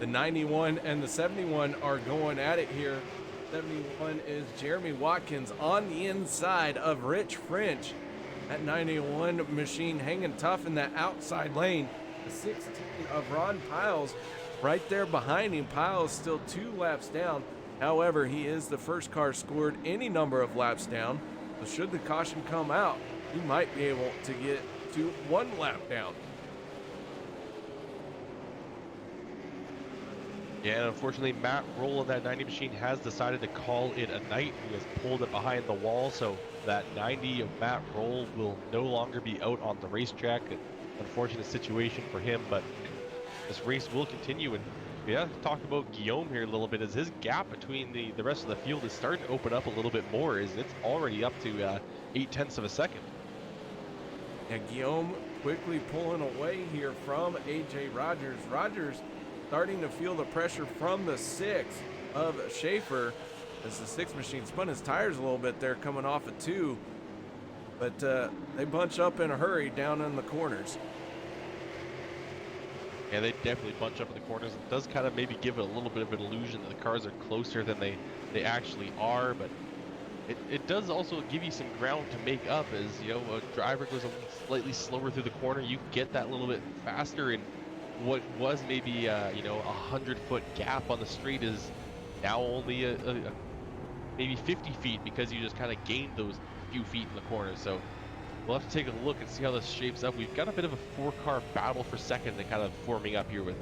The 91 and the 71 are going at it here. 71 is Jeremy Watkins on the inside of Rich French. That 91 machine hanging tough in that outside lane. The 16 of Ron Piles right there behind him. Piles still 2 laps down. However, he is the first car scored any number of laps down. So should the caution come out, he might be able to get to 1 lap down. Yeah, and unfortunately, Matt Roll of that 90 machine has decided to call it a night. He has pulled it behind the wall, so that 90 of Matt Roll will no longer be out on the racetrack. An unfortunate situation for him, but this race will continue. And yeah, talk about Guillaume here a little bit, as his gap between the rest of the field is starting to open up a little bit more, as it's already up to 0.8 of a second. And Guillaume quickly pulling away here from AJ Rogers. Rogers starting to feel the pressure from the 6 of Schaefer, as the 6 machine spun his tires a little bit there coming off a 2. But they bunch up in a hurry down in the corners. Yeah, they definitely bunch up in the corners. It does kind of maybe give it a little bit of an illusion that the cars are closer than they actually are, but it does also give you some ground to make up. As you know, a driver goes a slightly slower through the corner, you get that little bit faster, and what was maybe you know, 100-foot gap on the straight is now only a maybe 50 feet, because you just kind of gained those few feet in the corner. So we'll have to take a look and see how this shapes up. We've got a bit of a 4-car battle for second that kind of forming up here, with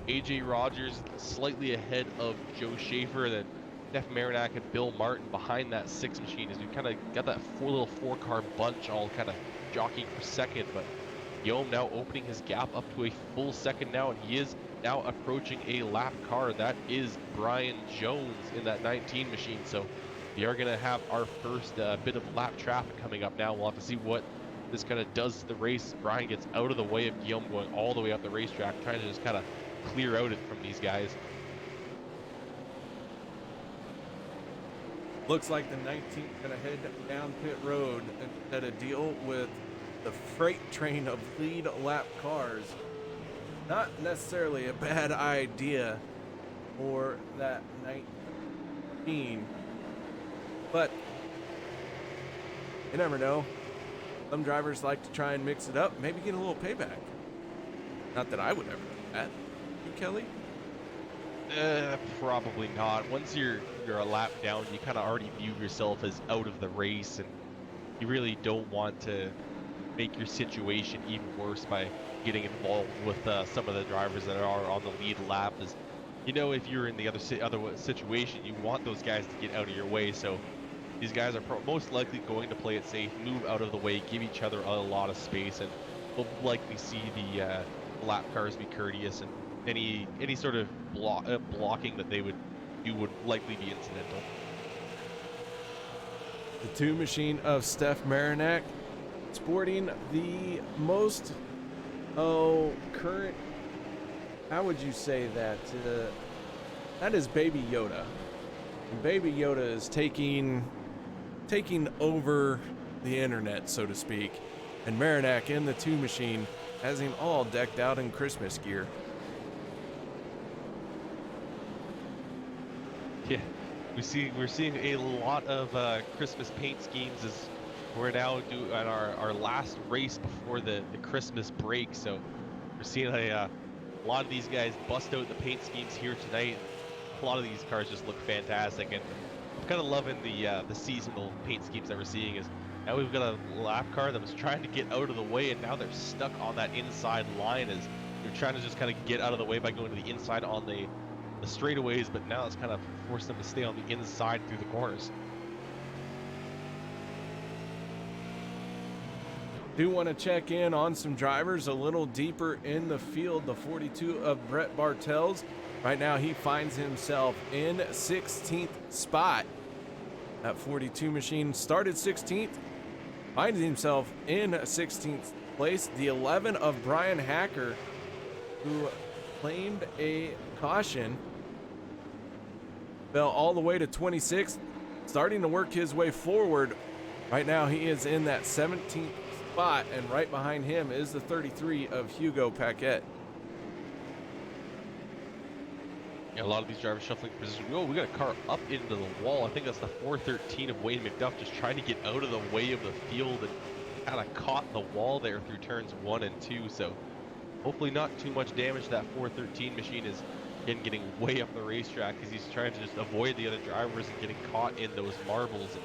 AJ Rogers slightly ahead of Joe Schaefer, and then Steph Marinac and Bill Martin behind that 6 machine, as we kind of got that little 4-car bunch all kind of jockeying for second. But Guillaume now opening his gap up to a full second now, and he is now approaching a lap car. That is Brian Jones in that 19 machine. So we are going to have our first bit of lap traffic coming up now. We'll have to see what this kind of does to the race. Brian gets out of the way of Guillaume going all the way up the racetrack, trying to just kind of clear out it from these guys. Looks like the 19th gonna head down pit road and deal with the freight train of lead lap cars. Not necessarily a bad idea for that 19, but you never know. Some drivers like to try and mix it up, maybe get a little payback. Not that I would ever do that. You, Kelly? Probably not. Once you're a lap down, you kind of already view yourself as out of the race, and you really don't want to make your situation even worse by getting involved with some of the drivers that are on the lead lap. As you know, if you're in the other situation, you want those guys to get out of your way. So these guys are most likely going to play it safe, move out of the way, give each other a lot of space, and we'll likely see the lap cars be courteous, and any sort of blocking that they would do would likely be incidental. The 2 machine of Steph Marinac, sporting the most current, how would you say that? That is Baby Yoda. And Baby Yoda is taking over the internet, so to speak. And Marinac in the 2 machine has him all decked out in Christmas gear. Yeah, we're seeing a lot of Christmas paint schemes, as we're now doing our last race before the Christmas break. So we're seeing a lot of these guys bust out the paint schemes here tonight. A lot of these cars just look fantastic, and I'm kind of loving the seasonal paint schemes that we're seeing. Is now we've got a lap car that was trying to get out of the way, and now they're stuck on that inside line, as they're trying to just kind of get out of the way by going to the inside on the straightaways, but now it's kind of forced them to stay on the inside through the corners. Do want to check in on some drivers a little deeper in the field. The 42 of Brett Bartels. Right now he finds himself in 16th spot. That 42 machine started 16th, finds himself in 16th place. The 11 of Brian Hacker, who claimed a caution, fell all the way to 26th, starting to work his way forward. Right now he is in that 17th spot, and right behind him is the 33 of Hugo Paquette. Yeah, a lot of these drivers shuffling position. Oh, we got a car up into the wall. I think that's the 413 of Wayne McDuff, just trying to get out of the way of the field and kind of caught the wall there through turns 1 and 2. So hopefully not too much damage. That 413 machine is again getting way up the racetrack, because he's trying to just avoid the other drivers and getting caught in those marbles. And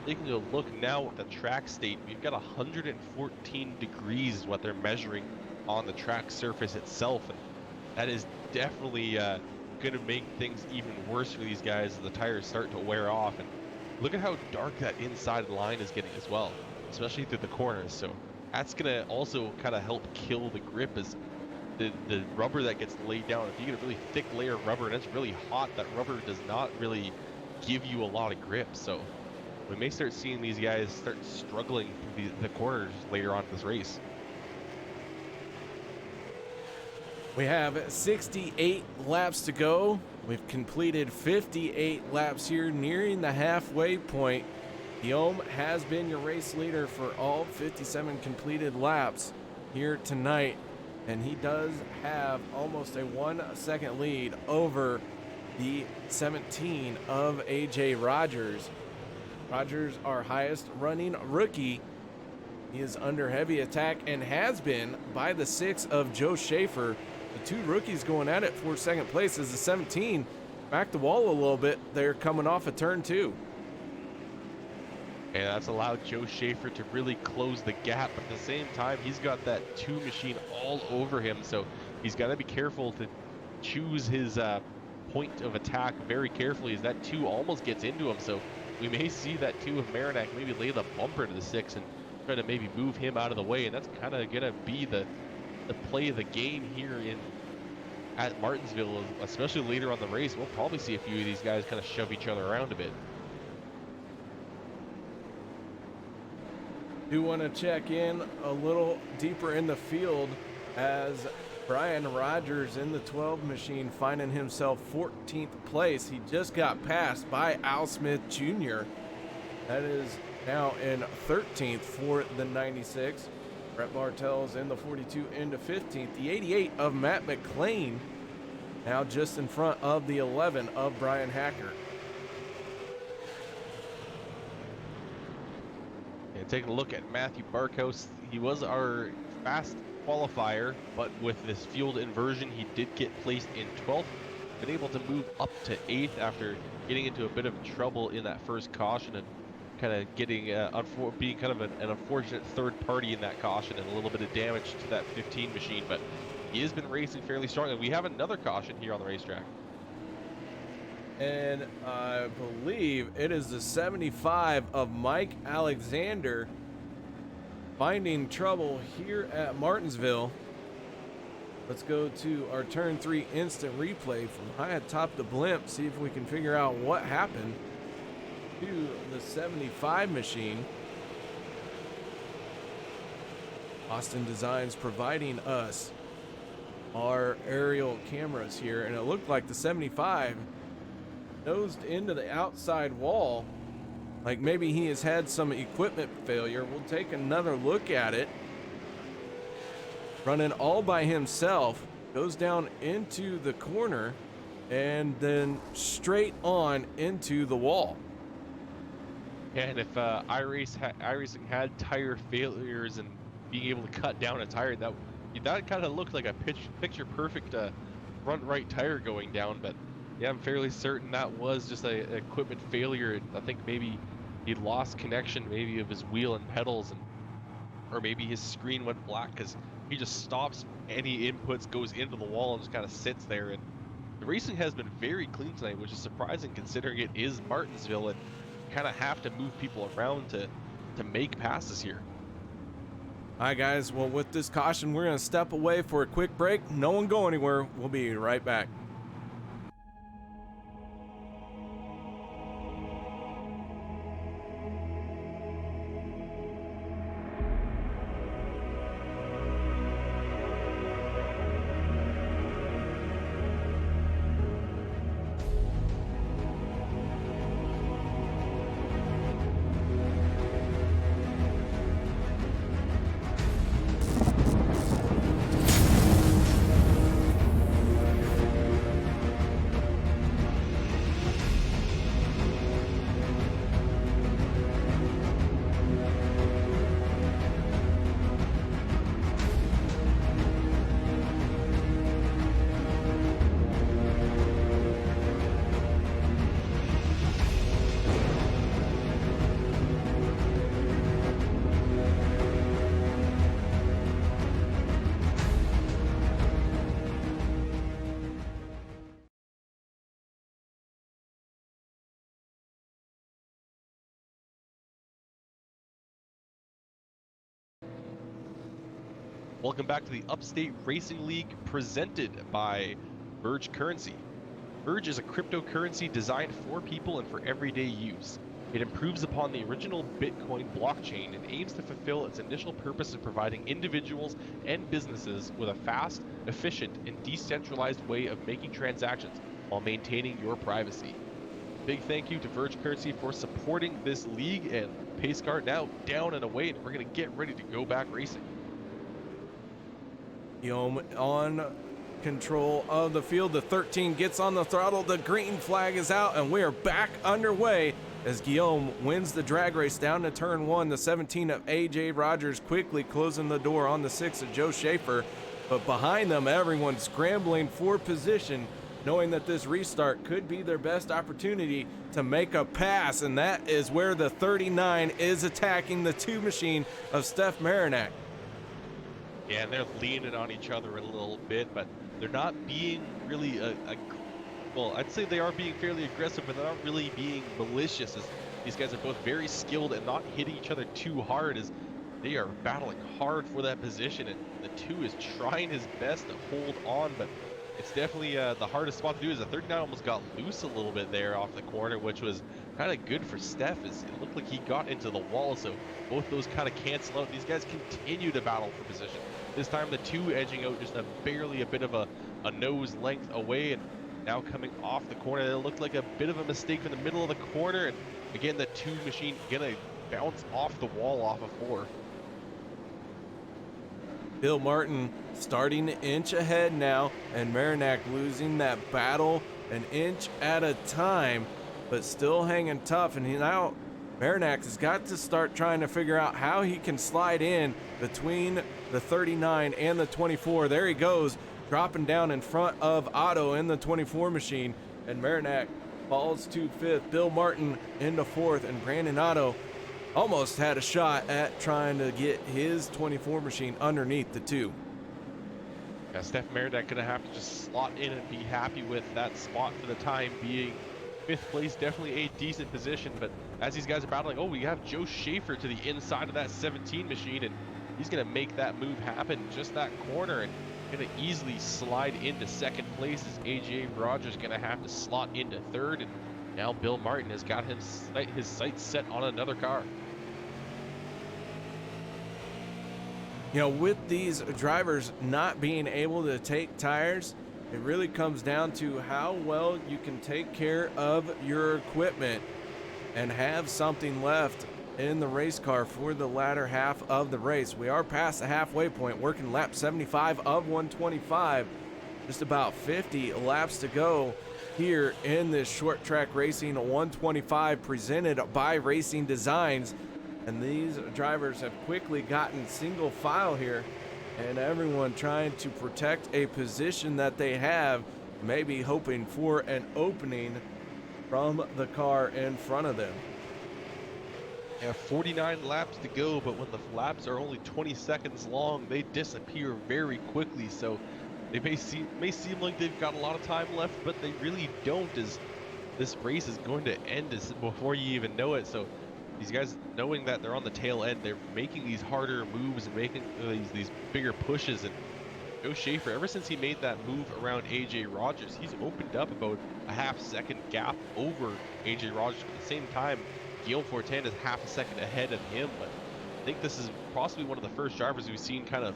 taking a look now at the track state, we've got 114 degrees is what they're measuring on the track surface itself, and that is definitely going to make things even worse for these guys as the tires start to wear off. And look at how dark that inside line is getting as well, especially through the corners. So that's going to also kind of help kill the grip as the rubber that gets laid down. If you get a really thick layer of rubber and it's really hot, that rubber does not really give you a lot of grip. So we may start seeing these guys start struggling through the corners later on in this race. We have 68 laps to go. We've completed 58 laps here, nearing the halfway point. Guillaume has been your race leader for all 57 completed laps here tonight, and he does have almost a 1 second lead over the 17 of AJ Rogers. Rogers, our highest running rookie, he is under heavy attack and has been by the 6 of Joe Schaefer. The two rookies going at it for second place as the 17 back the wall a little bit. They're coming off a turn 2. And that's allowed Joe Schaefer to really close the gap. But at the same time, he's got that 2 machine all over him. So he's got to be careful to choose his point of attack very carefully, as that 2 almost gets into him. So we may see that 2 of Marinac maybe lay the bumper to the 6 and try to maybe move him out of the way. And that's kind of going to be the play of the game here at Martinsville, especially later on the race. We'll probably see a few of these guys kind of shove each other around a bit. Do want to check in a little deeper in the field as Brian Rogers in the 12 machine finding himself 14th place. He just got passed by Al Smith Jr. That is now in 13th for the 96. Brett Bartels in the 42 into 15th. The 88 of Matt McLean now just in front of the 11 of Brian Hacker. And taking a look at Matthew Barkhouse, he was our fast qualifier, but with this field inversion, he did get placed in 12th. Been able to move up to 8th after getting into a bit of trouble in that first caution and kind of getting being kind of an unfortunate third party in that caution and a little bit of damage to that 15 machine. But he has been racing fairly strong, and we have another caution here on the racetrack. And I believe it is the 75 of Mike Alexander finding trouble here at Martinsville. Let's go to our turn 3 instant replay from high atop the blimp, see if we can figure out what happened to the 75 machine. Austin Designs providing us our aerial cameras here, and it looked like the 75 nosed into the outside wall, like maybe he has had some equipment failure. We'll take another look at it. Running all by himself, goes down into the corner and then straight on into the wall. And if iRacing had tire failures and being able to cut down a tire, that kind of looked like a picture perfect front right tire going down. But yeah, I'm fairly certain that was just a equipment failure. I think maybe he lost connection maybe of his wheel and pedals, or maybe his screen went black because he just stops any inputs, goes into the wall, and just kind of sits there. And the racing has been very clean tonight, which is surprising considering it is Martinsville and kind of have to move people around to make passes here. All right, guys. Well, with this caution, we're going to step away for a quick break. No one go anywhere. We'll be right back. Welcome back to the Upstate Racing League presented by Verge Currency. Verge is a cryptocurrency designed for people and for everyday use. It improves upon the original Bitcoin blockchain and aims to fulfill its initial purpose of providing individuals and businesses with a fast, efficient, and decentralized way of making transactions while maintaining your privacy. Big thank you to Verge Currency for supporting this league, and pace car now down and away, and we're going to get ready to go back racing. Guillaume on control of the field. The 13 gets on the throttle. The green flag is out, and we are back underway as Guillaume wins the drag race down to turn 1. The 17 of AJ Rogers quickly closing the door on the 6 of Joe Schaefer. But behind them, everyone scrambling for position, knowing that this restart could be their best opportunity to make a pass. And that is where the 39 is attacking the 2 machine of Steph Marinac. Yeah, and they're leaning on each other a little bit, but they're not being really well, I'd say they are being fairly aggressive, but they're not really being malicious, as these guys are both very skilled and not hitting each other too hard, as they are battling hard for that position, and the 2 is trying his best to hold on, but it's definitely the hardest spot to do. Is the 39 almost got loose a little bit there off the corner, which was kind of good for Steph, as it looked like he got into the wall, so both those kind of cancel out. These guys continue to battle for position. This time the 2 edging out just barely a bit of a nose length away, and now coming off the corner. It looked like a bit of a mistake in the middle of the corner, and again the 2 machine gonna bounce off the wall off of 4. Bill Martin starting an inch ahead now, and Marinac losing that battle an inch at a time, but still hanging tough. And now Marinac has got to start trying to figure out how he can slide in between the 39 and the 24. There he goes, dropping down in front of Otto in the 24 machine, and Marinac falls to 5th. Bill Martin into 4th, and Brandon Otto almost had a shot at trying to get his 24 machine underneath the 2. Yeah, Steph Marinac gonna have to just slot in and be happy with that spot for the time being. 5th place, definitely a decent position, but as these guys are battling, oh, we have Joe Schaefer to the inside of that 17 machine, and he's gonna make that move happen, just that corner, and gonna easily slide into 2nd place, as AJ Rogers gonna have to slot into 3rd, and now Bill Martin has got his sights set on another car. You know, with these drivers not being able to take tires, it really comes down to how well you can take care of your equipment and have something left in the race car for the latter half of the race. We are past the halfway point, working lap 75 of 125. Just about 50 laps to go here in this short track racing 125 presented by Racing Designs. And these drivers have quickly gotten single file here, and everyone trying to protect a position that they have, maybe hoping for an opening from the car in front of them. Yeah, 49 laps to go, but when the laps are only 20 seconds long, they disappear very quickly. So they may seem like they've got a lot of time left, but they really don't, as this race is going to end before you even know it. So these guys, knowing that they're on the tail end, they're making these harder moves and making these bigger pushes. And Joe Schaefer, ever since he made that move around AJ Rogers, he's opened up about a half-second gap over AJ Rogers. At the same time, Guillaume Fortin is half a second ahead of him. But I think this is possibly one of the first drivers we've seen kind of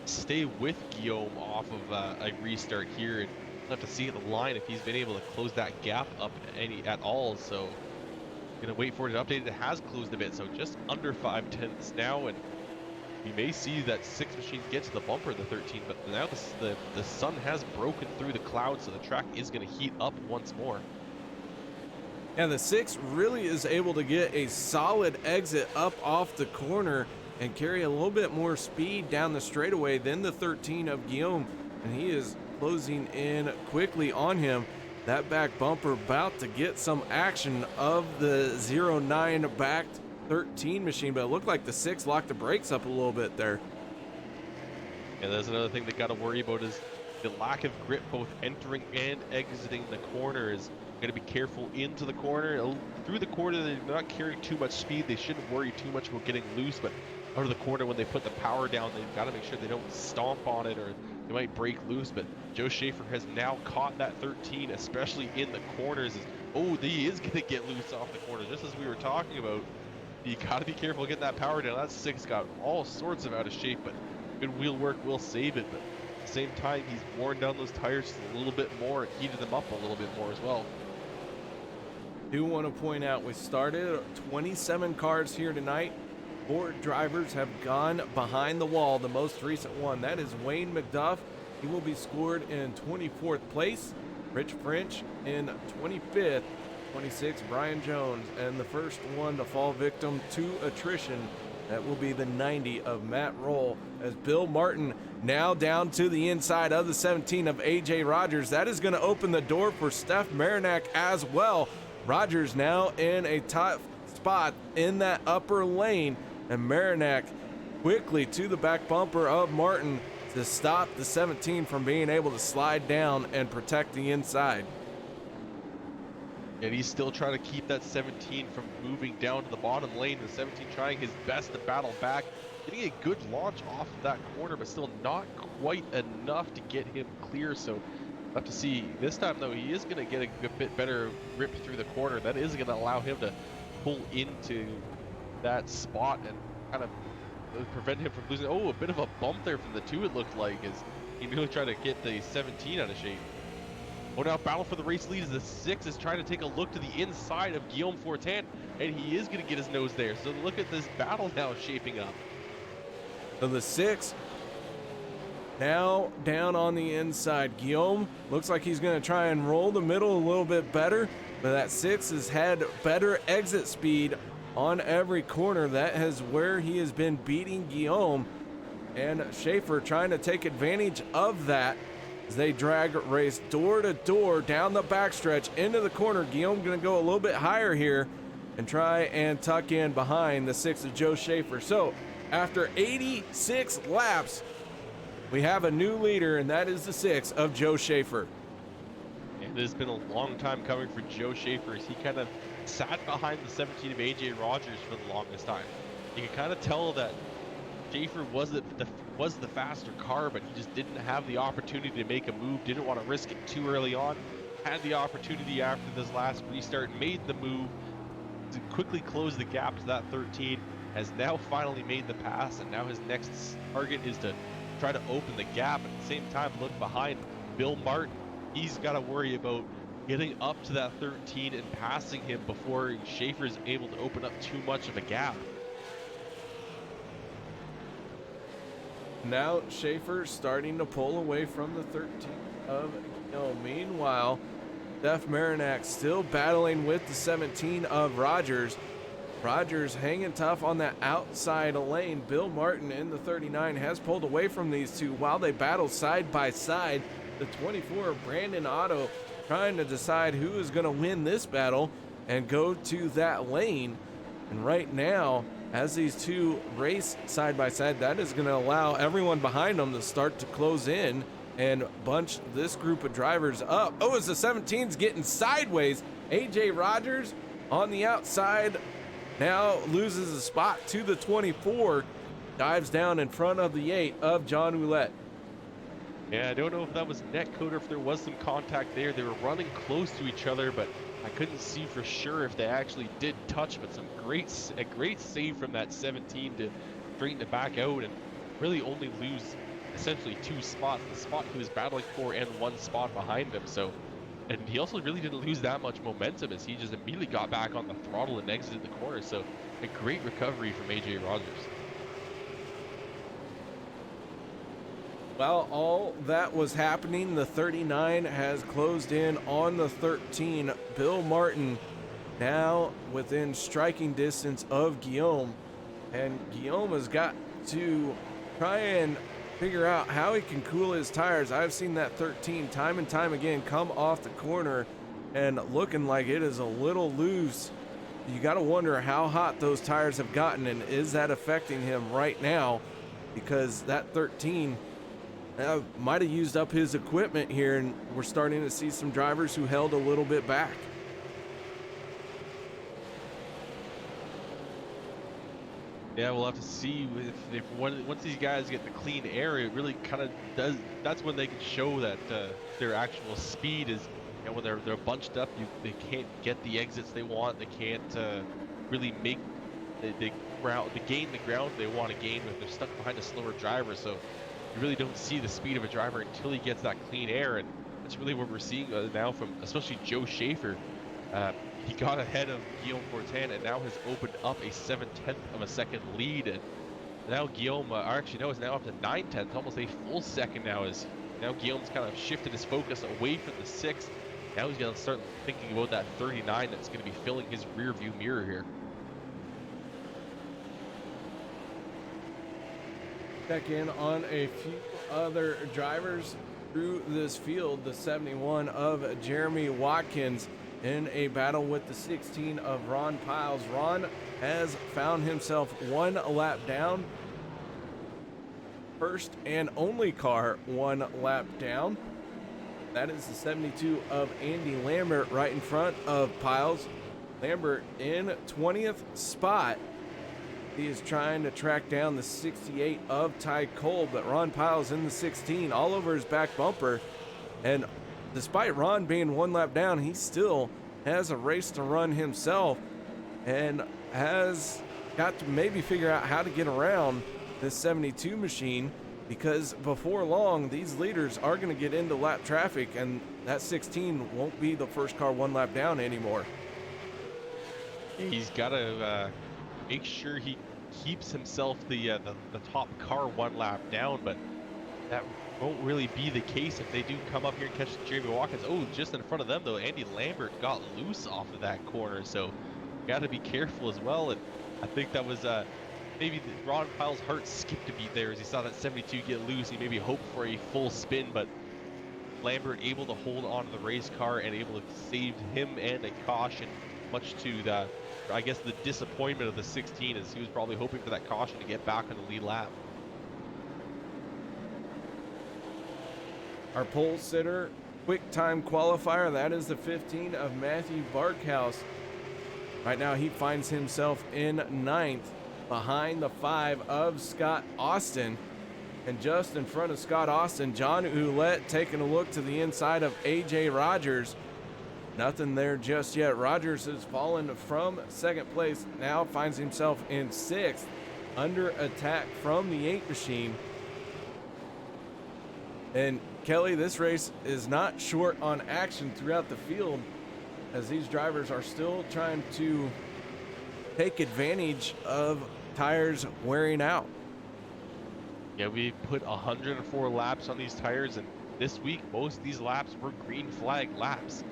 stay with Guillaume off of a restart here. And we'll have to see at the line if he's been able to close that gap up at all. So gonna wait for it to update. It has closed a bit, so just under 5/10 now, and we may see that 6 machine get to the bumper of the 13, but now the sun has broken through the clouds, so the track is gonna heat up once more. And the 6 really is able to get a solid exit up off the corner and carry a little bit more speed down the straightaway than the 13 of Guillaume, and he is closing in quickly on him. That back bumper about to get some action of the 09 backed 13 machine, but it looked like the 6 locked the brakes up a little bit there. And there's another thing they got to worry about is the lack of grip both entering and exiting the corner. Is going to be careful into the corner. Through the corner, they're not carrying too much speed. They shouldn't worry too much about getting loose, but out of the corner when they put the power down. They've got to make sure they don't stomp on it or they might break loose. But Joe Schaefer has now caught that 13, especially in the corners. Oh, he is going to get loose off the corner, just as we were talking about. You got to be careful getting that power down. That 6 got all sorts of out of shape, but good wheel work will save it. But at the same time, he's worn down those tires just a little bit more and heated them up a little bit more as well. Do want to point out we started 27 cars here tonight. 4 drivers have gone behind the wall. The most recent one, that is Wayne McDuff. He will be scored in 24th place. Rich French in 25th. 26, Brian Jones, and the first one to fall victim to attrition. That will be the 90 of Matt Roll, as Bill Martin now down to the inside of the 17 of AJ Rogers. That is going to open the door for Steph Marinac as well. Rogers now in a top spot in that upper lane, and Marinac quickly to the back bumper of Martin to stop the 17 from being able to slide down and protect the inside. And he's still trying to keep that 17 from moving down to the bottom lane. The 17 trying his best to battle back, getting a good launch off of that corner, but still not quite enough to get him clear. So we'll have to see. This time, though, he is going to get a good bit better rip through the corner. That is going to allow him to pull into that spot and kind of prevent him from losing. Oh, a bit of a bump there from the 2, it looked like, as he really tried to get the 17 out of shape. Oh, now battle for the race lead as the 6 is trying to take a look to the inside of Guillaume Fortin, and he is going to get his nose there. So look at this battle now shaping up. So the 6 now down on the inside. Guillaume looks like he's going to try and roll the middle a little bit better, but that 6 has had better exit speed on every corner. That is where he has been beating Guillaume, and Schaefer trying to take advantage of that as they drag race door to door down the backstretch into the corner. Guillaume going to go a little bit higher here and try and tuck in behind the 6 of Joe Schaefer. So after 86 laps, we have a new leader, and that is the 6 of Joe Schaefer. And it has been a long time coming for Joe Schaefer, as he kind of sat behind the 17 of AJ Rogers for the longest time. You can kind of tell that Schaefer was the faster car, but he just didn't have the opportunity to make a move, didn't want to risk it too early on. Had the opportunity after this last restart, made the move to quickly close the gap to that 13, has now finally made the pass, and now his next target is to try to open the gap. At the same time, look behind Bill Martin. He's got to worry about getting up to that 13 and passing him before Schaefer is able to open up too much of a gap. Now Schaefer starting to pull away from the 13 of Guillaume. Meanwhile, Steph Marinac still battling with the 17 of Rogers. Rogers hanging tough on that outside lane. Bill Martin in the 39 has pulled away from these two while they battle side by side. The 24 of Brandon Otto trying to decide who is going to win this battle and go to that lane. And right now, as these two race side by side, that is going to allow everyone behind them to start to close in and bunch this group of drivers up. Oh, as the 17's getting sideways, AJ Rogers on the outside now loses a spot to the 24, dives down in front of the 8 of John Ouellette. Yeah, I don't know if that was netcode or if there was some contact there. They were running close to each other, but I couldn't see for sure if they actually did touch. But a great save from that 17 to straighten it back out and really only lose essentially 2 spots, the spot he was battling for and 1 spot behind him. So, and he also really didn't lose that much momentum, as he just immediately got back on the throttle and exited the corner. So a great recovery from AJ Rogers. While all that was happening, the 39 has closed in on the 13. Bill Martin now within striking distance of Guillaume, and Guillaume has got to try and figure out how he can cool his tires. I've seen that 13 time and time again come off the corner and looking like it is a little loose. You got to wonder how hot those tires have gotten, and is that affecting him right now, because that 13 might have used up his equipment here, and we're starting to see some drivers who held a little bit back. Yeah, we'll have to see once these guys get the clean air, it really kind of does. That's when they can show that their actual speed is. You know, when they're bunched up, they can't get the exits they want. They can't really make the gain the ground they want to gain if they're stuck behind a slower driver. So you really don't see the speed of a driver until he gets that clean air, and that's really what we're seeing now from especially Joe Schaefer. He got ahead of Guillaume Fortin and now has opened up a 7/10 of a second lead. And now Guillaume, actually no, is now up to 9/10, almost a full second now. As now Guillaume's kind of shifted his focus away from the 6th. Now he's going to start thinking about that 39 that's going to be filling his rear view mirror here. Check in on a few other drivers through this field. The 71 of Jeremy Watkins in a battle with the 16 of Ron Piles. Ron has found himself 1 lap down. First and only car 1 lap down. That is the 72 of Andy Lambert right in front of Piles. Lambert in 20th spot. He is trying to track down the 68 of Ty Cole, but Ron Piles in the 16 all over his back bumper. And despite Ron being 1 lap down, he still has a race to run himself and has got to maybe figure out how to get around this 72 machine, because before long, these leaders are going to get into lap traffic and that 16 won't be the first car 1 lap down anymore. He's got to make sure he keeps himself the top car 1 lap down, but that won't really be the case if they do come up here and catch Jeremy Watkins. Oh, just in front of them though, Andy Lambert got loose off of that corner, so got to be careful as well. And I think that was maybe Ron Piles' heart skipped a beat there as he saw that 72 get loose. He maybe hoped for a full spin, but Lambert able to hold on to the race car and able to save him and a caution, much to the, I guess, the disappointment of the 16, as he was probably hoping for that caution to get back on the lead lap. Our pole sitter quick time qualifier, that is the 15 of Matthew Barkhouse. Right now he finds himself in 9th behind the 5 of Scott Austin. And just in front of Scott Austin, John Ouellette taking a look to the inside of AJ Rogers. Nothing there just yet. Rogers has fallen from 2nd place, now finds himself in 6th, under attack from the 8 machine. And Kelly, this race is not short on action throughout the field, as these drivers are still trying to take advantage of tires wearing out. Yeah, we put 104 laps on these tires, and this week most of these laps were green flag laps.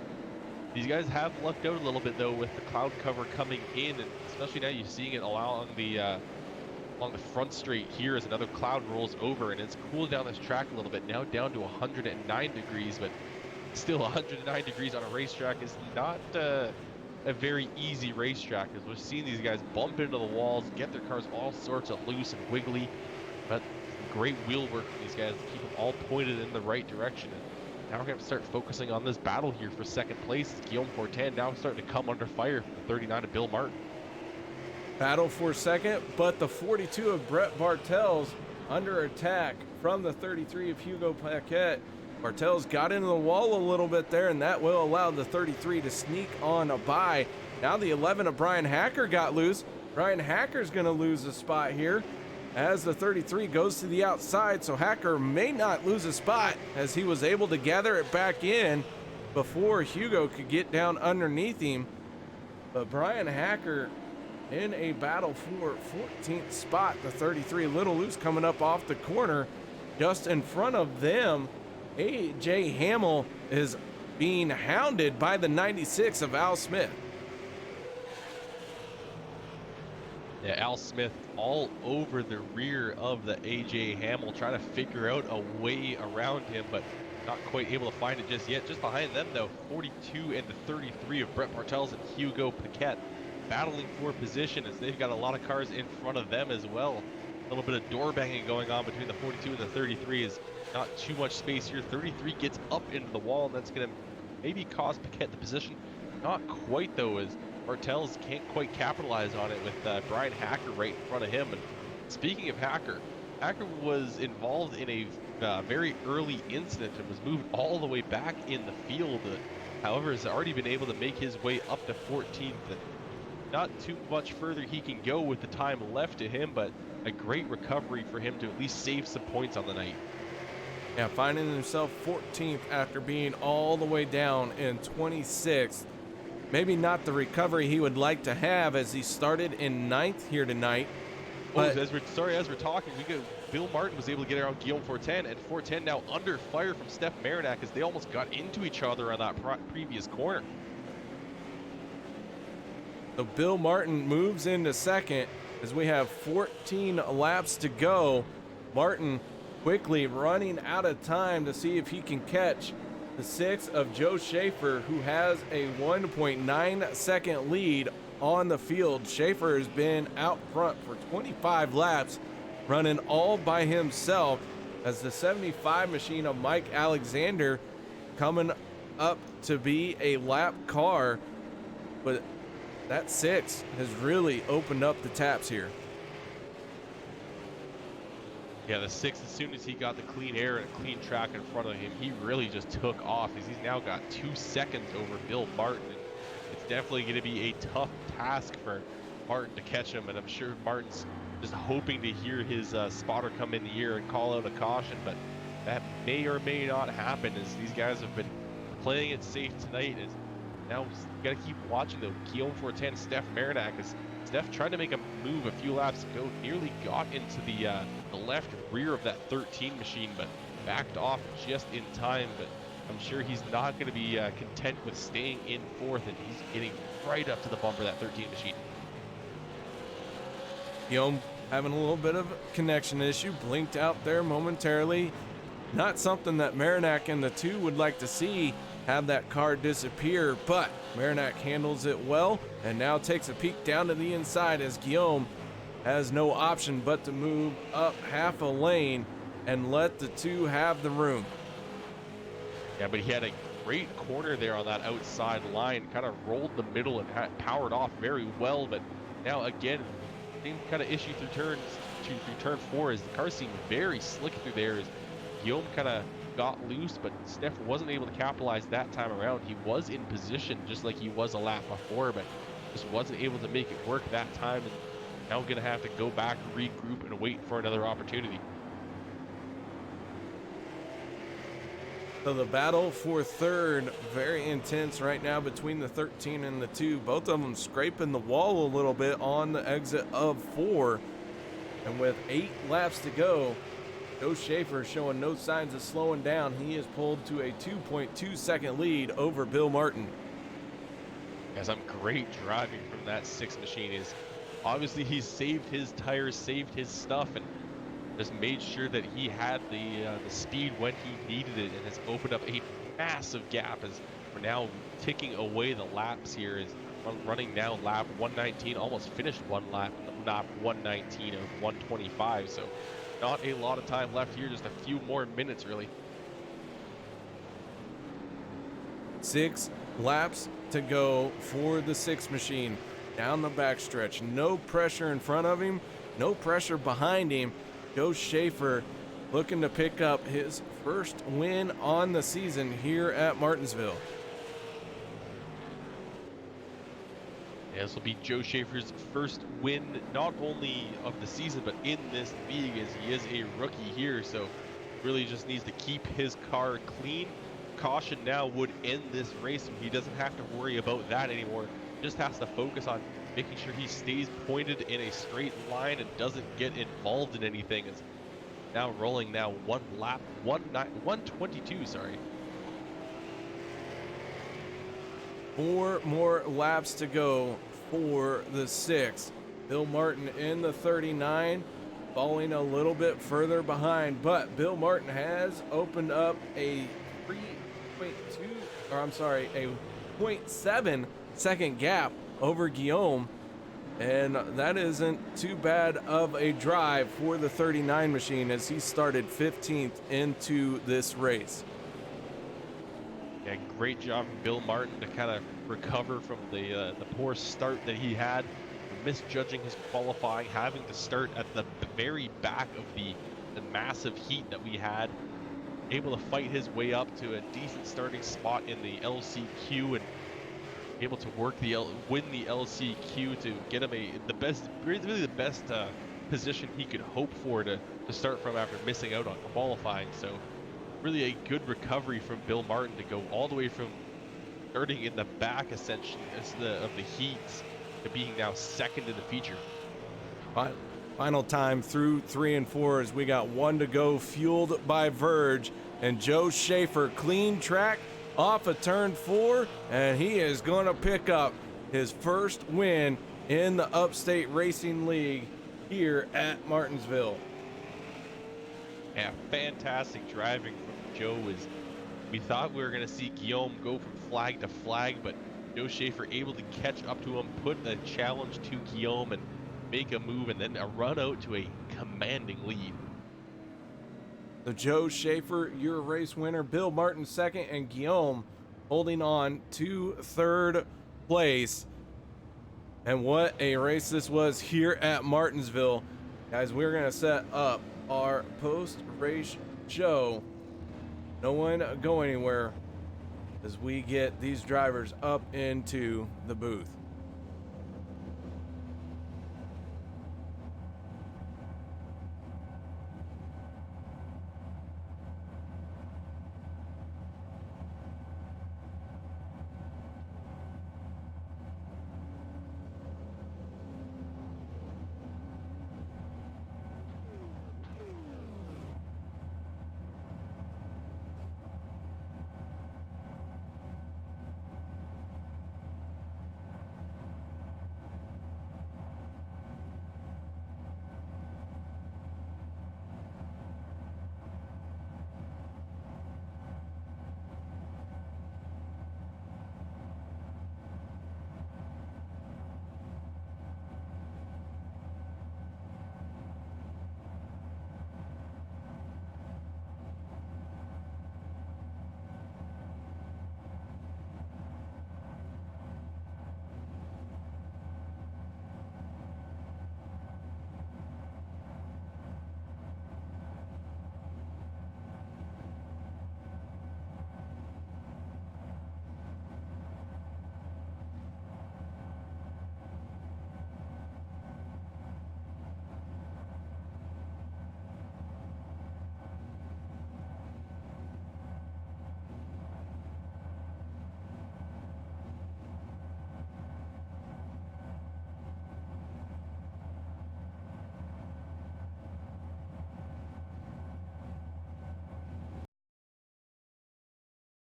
These guys have lucked out a little bit though with the cloud cover coming in, and especially now you're seeing it along the front straight here as another cloud rolls over, and it's cooled down this track a little bit. Now down to 109 degrees, but still 109 degrees on a racetrack is not a very easy racetrack, as we're seeing these guys bump into the walls, get their cars all sorts of loose and wiggly, but great wheel work from these guys to keep them all pointed in the right direction. And now we're going to start focusing on this battle here for 2nd place. Guillaume Fortin now starting to come under fire from the 39 of Bill Martin. Battle for 2nd, but the 42 of Brett Bartels under attack from the 33 of Hugo Paquette. Bartels got into the wall a little bit there, and that will allow the 33 to sneak on by. Now the 11 of Brian Hacker got loose. Brian Hacker's going to lose a spot here as the 33 goes to the outside, so Hacker may not lose a spot as he was able to gather it back in before Hugo could get down underneath him. But Brian Hacker in a battle for 14th spot. The 33 a little loose coming up off the corner. Just in front of them, AJ Hamill is being hounded by the 96 of Al Smith. Yeah, Al Smith all over the rear of the AJ Hamill, trying to figure out a way around him, but not quite able to find it just yet. Just behind them, though, 42 and the 33 of Brett Bartels and Hugo Paquette battling for position, as they've got a lot of cars in front of them as well. A little bit of door banging going on between the 42 and the 33. Is not too much space here. 33 gets up into the wall, and that's going to maybe cause Paquette the position. Not quite, though, as Bartels can't quite capitalize on it with Brian Hacker right in front of him. And speaking of Hacker, Hacker was involved in a very early incident and was moved all the way back in the field. However, has already been able to make his way up to 14th. And not too much further he can go with the time left to him, but a great recovery for him to at least save some points on the night. Yeah, finding himself 14th after being all the way down in 26th. Maybe not the recovery he would like to have, as he started in 9th here tonight. But as we're talking, Bill Martin was able to get around Guillaume Fortin, and Fortin now under fire from Steph Marinac as they almost got into each other on that previous corner. So Bill Martin moves into second as we have 14 laps to go. Martin quickly running out of time to see if he can catch the 6 of Joe Schaefer, who has a 1.9 second lead on the field. Schaefer has been out front for 25 laps, running all by himself, as the 75 machine of Mike Alexander coming up to be a lap car. But that 6 has really opened up the taps here. Yeah, the 6, as soon as he got the clean air and a clean track in front of him, he really just took off, as he's now got 2 seconds over Bill Martin. And it's definitely going to be a tough task for Martin to catch him, and I'm sure Martin's just hoping to hear his spotter come in the ear and call out a caution, but that may or may not happen, as these guys have been playing it safe tonight. As now got to keep watching though. Guillaume Fortin, Steph Marinac, as Steph tried to make a move a few laps ago, nearly got into the left rear of that 13 machine, but backed off just in time. But I'm sure he's not going to be content with staying in 4th, and he's getting right up to the bumper of that 13 machine. Guillaume having a little bit of a connection issue, blinked out there momentarily. Not something that Marinac and the 2 would like to see, have that car disappear, but Marinac handles it well and now takes a peek down to the inside, as Guillaume has no option but to move up half a lane and let the 2 have the room. Yeah, but he had a great corner there on that outside line, kind of rolled the middle and powered off very well. But now again, same kind of issue through turn 4, as the car seemed very slick through there, as Guillaume kind of got loose, but Steph wasn't able to capitalize that time around. He was in position just like he was a lap before, but just wasn't able to make it work that time, and now gonna have to go back, regroup, and wait for another opportunity. So the battle for 3rd, very intense right now between the 13 and the 2. Both of them scraping the wall a little bit on the exit of 4. And with 8 laps to go, Joe Schaefer showing no signs of slowing down. He is pulled to a 2.2 second lead over Bill Martin. Yeah, some great driving from that 6 machine. Is obviously he's saved his tires, saved his stuff, and just made sure that he had the speed when he needed it, and has opened up a massive gap as we're now ticking away the laps here. Is running now lap 119, almost finished one lap 119 of 125, so not a lot of time left here, just a few more minutes really. 6 laps to go for the 6 machine down the backstretch. No pressure in front of him, no pressure behind him. Joe Schaefer looking to pick up his first win on the season here at Martinsville. Yeah, this will be Joe Schaefer's first win, not only of the season, but in this league, as he is a rookie here. So really just needs to keep his car clean. Caution now would end this race, and he doesn't have to worry about that anymore. Just has to focus on making sure he stays pointed in a straight line and doesn't get involved in anything. It's now rolling now 122, sorry. 4 more laps to go for the 6. Bill Martin in the 39, falling a little bit further behind, but Bill Martin has opened up a 0.7 second gap over Guillaume, and that isn't too bad of a drive for the 39 machine, as he started 15th into this race. Yeah, great job from Bill Martin to kind of recover from the poor start that he had, misjudging his qualifying, having to start at the very back of the massive heat that we had, able to fight his way up to a decent starting spot in the LCQ and able to work win the LCQ to get him the best, really the best position he could hope for to start from after missing out on qualifying. So really a good recovery from Bill Martin to go all the way from starting in the back essentially of the heats to being now second in the feature. Final time through 3 and 4 as we got 1 to go, fueled by Verge, and Joe Schaefer clean track off of turn 4, and he is going to pick up his first win in the Upstate Racing League here at Martinsville. Yeah, fantastic driving from Joe. We thought we were going to see Guillaume go from flag to flag, but Joe Schaefer able to catch up to him, put a challenge to Guillaume, and make a move, and then a run out to a commanding lead. So Joe Schaefer, your race winner, Bill Martin second, and Guillaume holding on to third place. And what a race this was here at Martinsville. Guys, we're going to set up our post-race show. No one go anywhere as we get these drivers up into the booth.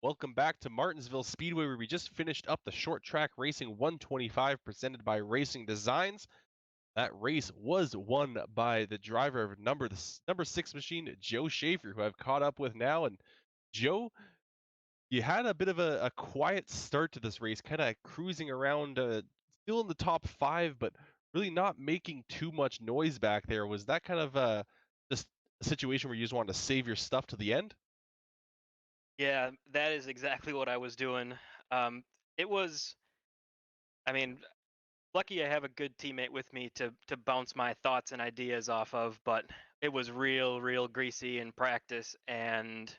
Welcome back to Martinsville Speedway, where we just finished up the short track racing 125 presented by Racing Designs. That race was won by the driver of number 6 machine, Joe Schaefer, who I've caught up with now. And Joe, you had a bit of a quiet start to this race, kind of cruising around, still in the top 5, but really not making too much noise back there. Was that kind of just a situation where you just wanted to save your stuff to the end? Yeah, that is exactly what I was doing. It was, I mean, lucky I have a good teammate with me to bounce my thoughts and ideas off of, but it was real greasy in practice, and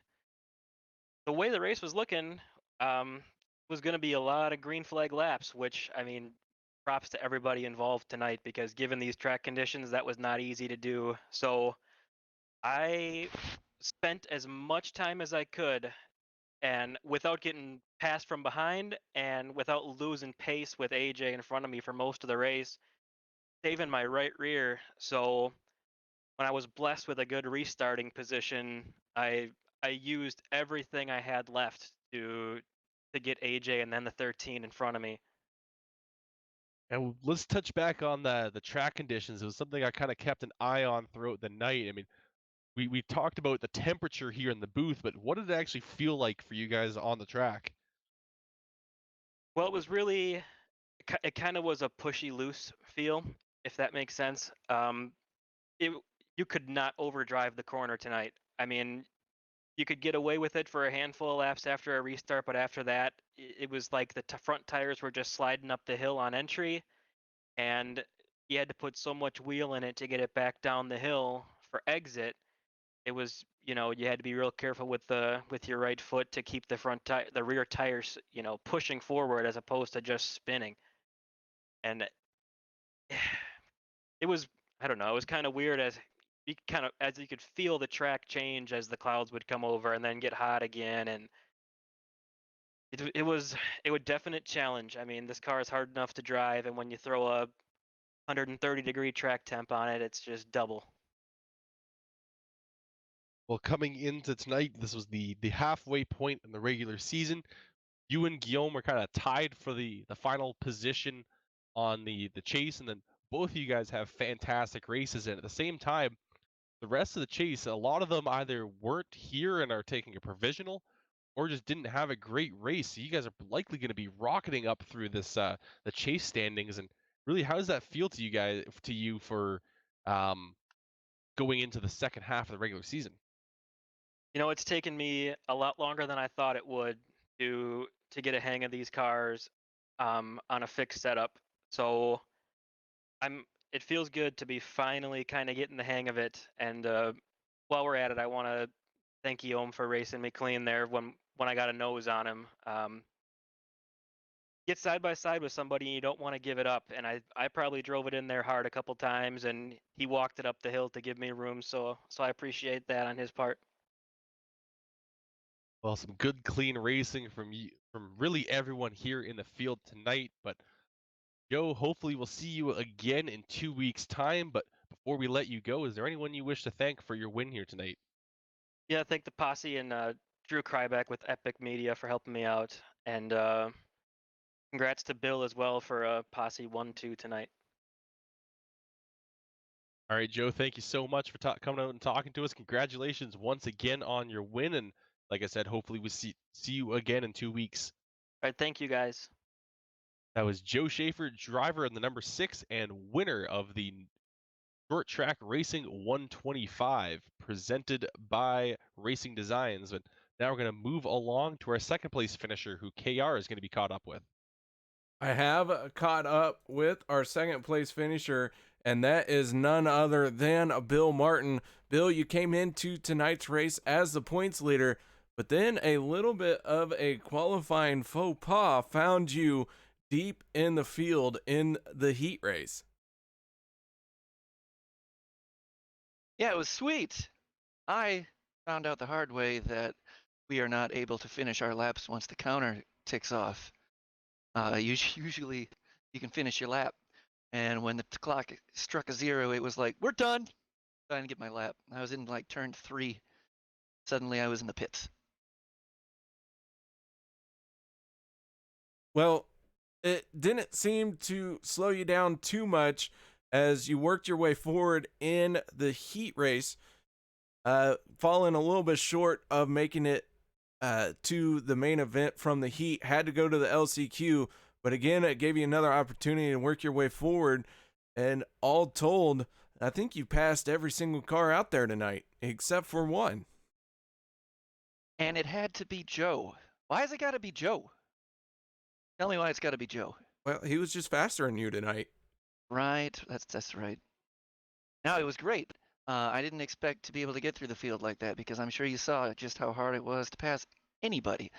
the way the race was looking, was going to be a lot of green flag laps, which I mean, props to everybody involved tonight because given these track conditions, that was not easy to do. So I spent as much time as I could and without getting passed from behind and without losing pace with AJ in front of me for most of the race, saving my right rear. So when I was blessed with a good restarting position, I used everything I had left to get AJ and then the 13 in front of me. And let's touch back on the track conditions. It was something I kind of kept an eye on throughout the night. I mean, we talked about the temperature here in the booth, but what did it actually feel like for you guys on the track? Well, it was really it kind of was a pushy loose feel, if that makes sense. It You could not overdrive the corner tonight. I mean, you could get away with it for a handful of laps after a restart, but after that, it was like the front tires were just sliding up the hill on entry, and you had to put so much wheel in it to get it back down the hill for exit. It was, you had to be real careful with your right foot to keep the rear tires, pushing forward as opposed to just spinning. And it was, I don't know, it was kind of weird as you could feel the track change as the clouds would come over and then get hot again, and it would definite challenge. I mean, this car is hard enough to drive, and when you throw a 130-degree track temp on it, it's just double. Well, coming into tonight, this was the halfway point in the regular season. You and Guillaume were kind of tied for the final position on the chase, and then both of you guys have fantastic races. And at the same time, the rest of the chase, a lot of them either weren't here and are taking a provisional, or just didn't have a great race. So you guys are likely going to be rocketing up through this the chase standings. And really, how does that feel to you for going into the second half of the regular season? It's taken me a lot longer than I thought it would to get a hang of these cars on a fixed setup. So it feels good to be finally kind of getting the hang of it. And while we're at it, I want to thank Guillaume for racing me clean there when I got a nose on him. Get side by side with somebody and you don't want to give it up. And I probably drove it in there hard a couple times, and he walked it up the hill to give me room. So I appreciate that on his part. Well, some good clean racing from really everyone here in the field tonight. But Joe, hopefully we'll see you again in 2 weeks' time. But before we let you go, is there anyone you wish to thank for your win here tonight? Yeah, thank the posse and Drew Kryback with Epic Media for helping me out. And congrats to Bill as well for Posse 1-2 tonight. All right, Joe, thank you so much for coming out and talking to us. Congratulations once again on your win. And like I said, hopefully we see you again in 2 weeks. All right, thank you guys. That was Joe Schaefer, driver in the number 6 and winner of the Short Track Racing 125, presented by Racing Designs. But now we're going to move along to our second place finisher, who KR is going to be caught up with. I have caught up with our second place finisher, and that is none other than Bill Martin. Bill, you came into tonight's race as the points leader, but then a little bit of a qualifying faux pas found you deep in the field in the heat race. Yeah, it was sweet. I found out the hard way that we are not able to finish our laps once the counter ticks off. Usually you can finish your lap, and when the clock struck a 0, it was like, we're done. I didn't get my lap. I was in like turn 3. Suddenly I was in the pits. Well, it didn't seem to slow you down too much as you worked your way forward in the heat race, falling a little bit short of making it to the main event from the heat. Had to go to the LCQ, but again, it gave you another opportunity to work your way forward. And all told, I think you passed every single car out there tonight, except for one. And it had to be Joe. Why has it got to be Joe? Tell me why it's got to be Joe. Well, he was just faster than you tonight. Right, that's right. Now, it was great. I didn't expect to be able to get through the field like that, because I'm sure you saw just how hard it was to pass anybody.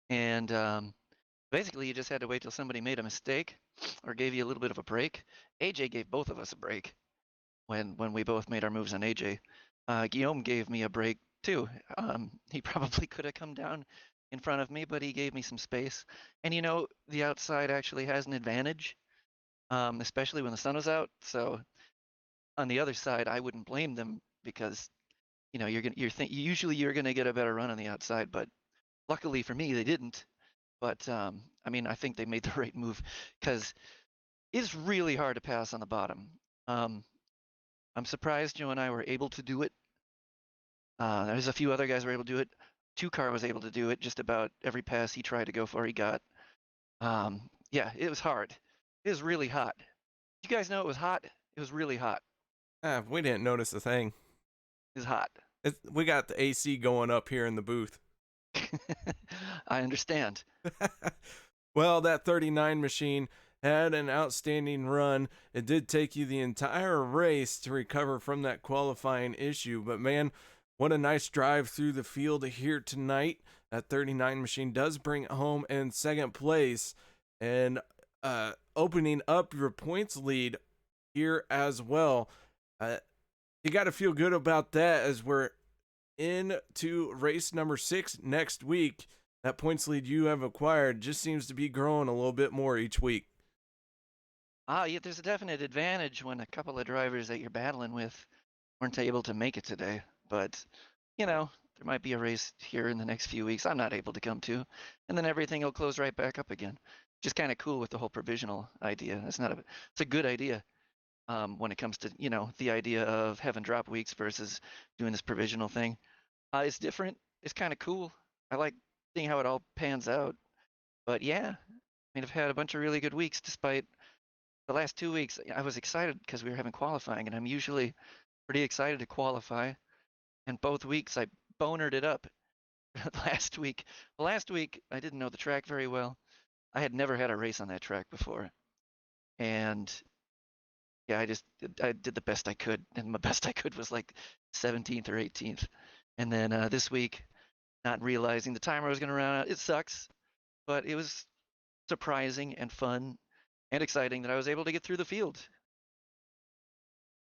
And basically, you just had to wait till somebody made a mistake or gave you a little bit of a break. AJ gave both of us a break when we both made our moves on AJ. Guillaume gave me a break too. He probably could have come down in front of me, but he gave me some space. And the outside actually has an advantage, especially when the sun was out. So on the other side, I wouldn't blame them, because usually you're gonna get a better run on the outside, but luckily for me, they didn't. But I think they made the right move, because it's really hard to pass on the bottom. I'm surprised Joe and I were able to do it. There's a few other guys who were able to do it. Two-Car was able to do it. Just about every pass he tried to go for, he got. Yeah, it was hard. It was really hot. Did you guys know it was hot? It was really hot. We didn't notice a thing. It was hot. We got the AC going up here in the booth. I understand. Well, that 39 machine had an outstanding run. It did take you the entire race to recover from that qualifying issue, but man, what a nice drive through the field here tonight. That 39 machine does bring it home in second place and opening up your points lead here as well. Uh, you got to feel good about that as we're into race number 6 next week. That points lead you have acquired just seems to be growing a little bit more each week. Yeah, there's a definite advantage when a couple of drivers that you're battling with weren't able to make it today. But, there might be a race here in the next few weeks I'm not able to come to, and then everything will close right back up again. Just kind of cool with the whole provisional idea. It's a good idea when it comes to, the idea of having drop weeks versus doing this provisional thing. It's different. It's kind of cool. I like seeing how it all pans out. But yeah, I mean, I've had a bunch of really good weeks despite the last 2 weeks. I was excited because we were having qualifying, and I'm usually pretty excited to qualify. And both weeks I bonered it up. Last week, last week I didn't know the track very well. I had never had a race on that track before, and yeah, I did the best I could, and my best I could was like 17th or 18th. And then this week, not realizing the timer was going to run out, it sucks, but it was surprising and fun and exciting that I was able to get through the field.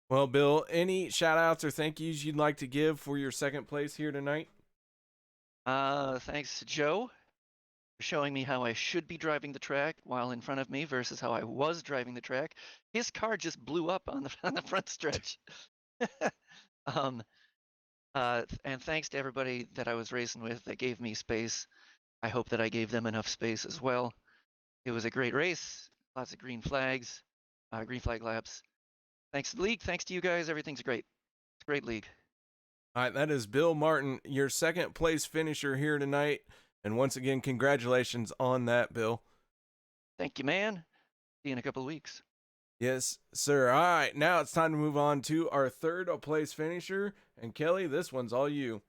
Well, Bill, any shout outs or thank yous you'd like to give for your second place here tonight? Thanks to Joe for showing me how I should be driving the track while in front of me versus how I was driving the track. His car just blew up on the on the front stretch. um, and thanks to everybody that I was racing with that gave me space. I hope that I gave them enough space as well. It was a great race, lots of green flags, green flag laps. Thanks to the league, thanks to you guys, everything's great. It's a great league. All right, that is Bill Martin, your second place finisher here tonight. And once again, congratulations on that, Bill. Thank you, man. See you in a couple of weeks. Yes, sir. All right, now it's time to move on to our third place finisher. And Kelly, this one's all you.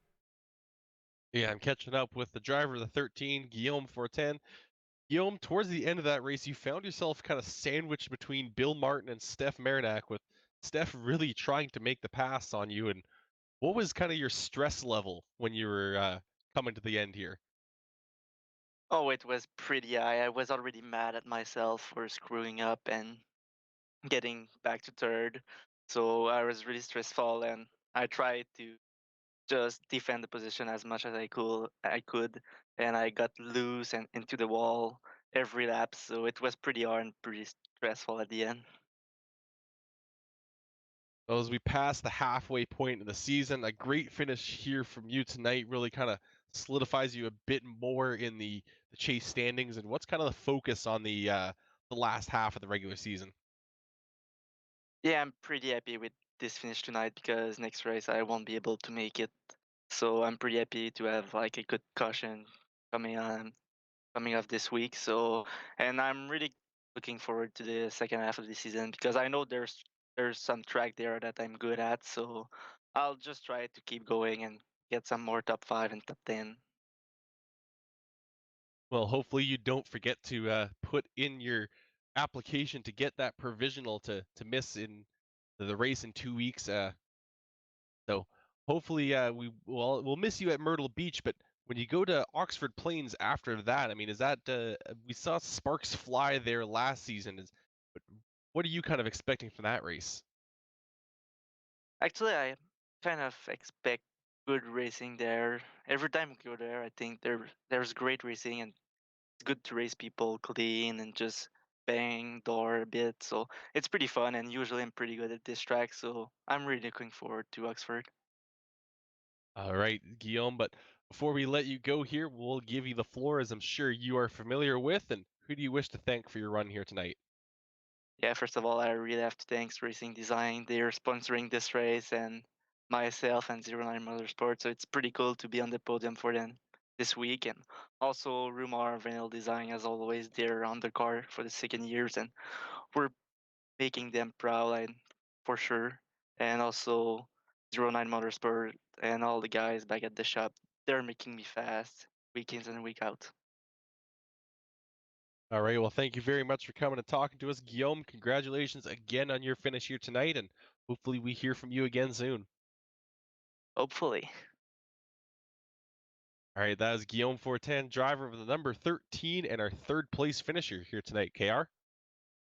Yeah, I'm catching up with the driver of the 13, Guillaume 410. Guillaume, towards the end of that race, you found yourself kind of sandwiched between Bill Martin and Steph Marinac, with Steph really trying to make the pass on you. And what was kind of your stress level when you were coming to the end here? Oh, it was pretty high. I was already mad at myself for screwing up and getting back to third. So I was really stressful and I tried to just defend the position as much as I could, and I got loose and into the wall every lap. So it was pretty hard and pretty stressful at the end. Well, as we pass the halfway point of the season, a great finish here from you tonight really kind of solidifies you a bit more in the chase standings. And what's kind of the focus on the last half of the regular season? Yeah, I'm pretty happy with this finish tonight because next race I won't be able to make it. So I'm pretty happy to have like a good caution coming on coming up this week. So, and I'm really looking forward to the second half of the season because I know there's some track there that I'm good at. So I'll just try to keep going and get some more top 5 and top 10. Well, hopefully you don't forget to put in your application to get that provisional to miss in the race in 2 weeks. So hopefully we'll miss you at Myrtle Beach, but when you go to Oxford Plains after that, I mean, is that we saw sparks fly there last season? But what are you kind of expecting from that race? Actually, I kind of expect good racing there. Every time we go there, I think there's great racing and it's good to race people clean and just bang door a bit. So it's pretty fun and usually I'm pretty good at this track. So I'm really looking forward to Oxford. All right, Guillaume, but before we let you go here, we'll give you the floor, as I'm sure you are familiar with. And who do you wish to thank for your run here tonight? Yeah, first of all, I really have to thanks Racing Design. They're sponsoring this race and myself and Zero Nine Motorsport. So it's pretty cool to be on the podium for them this week. And also Rumar Vinyl Design, as always, they're on the car for the second years and we're making them proud and for sure. And also 09 Motorsport and all the guys back at the shop. They're making me fast week in and week out. All right. Well, thank you very much for coming and talking to us, Guillaume. Congratulations again on your finish here tonight, and hopefully we hear from you again soon. Hopefully. All right, that is Guillaume Fortin, driver of the number 13 and our third place finisher here tonight, KR.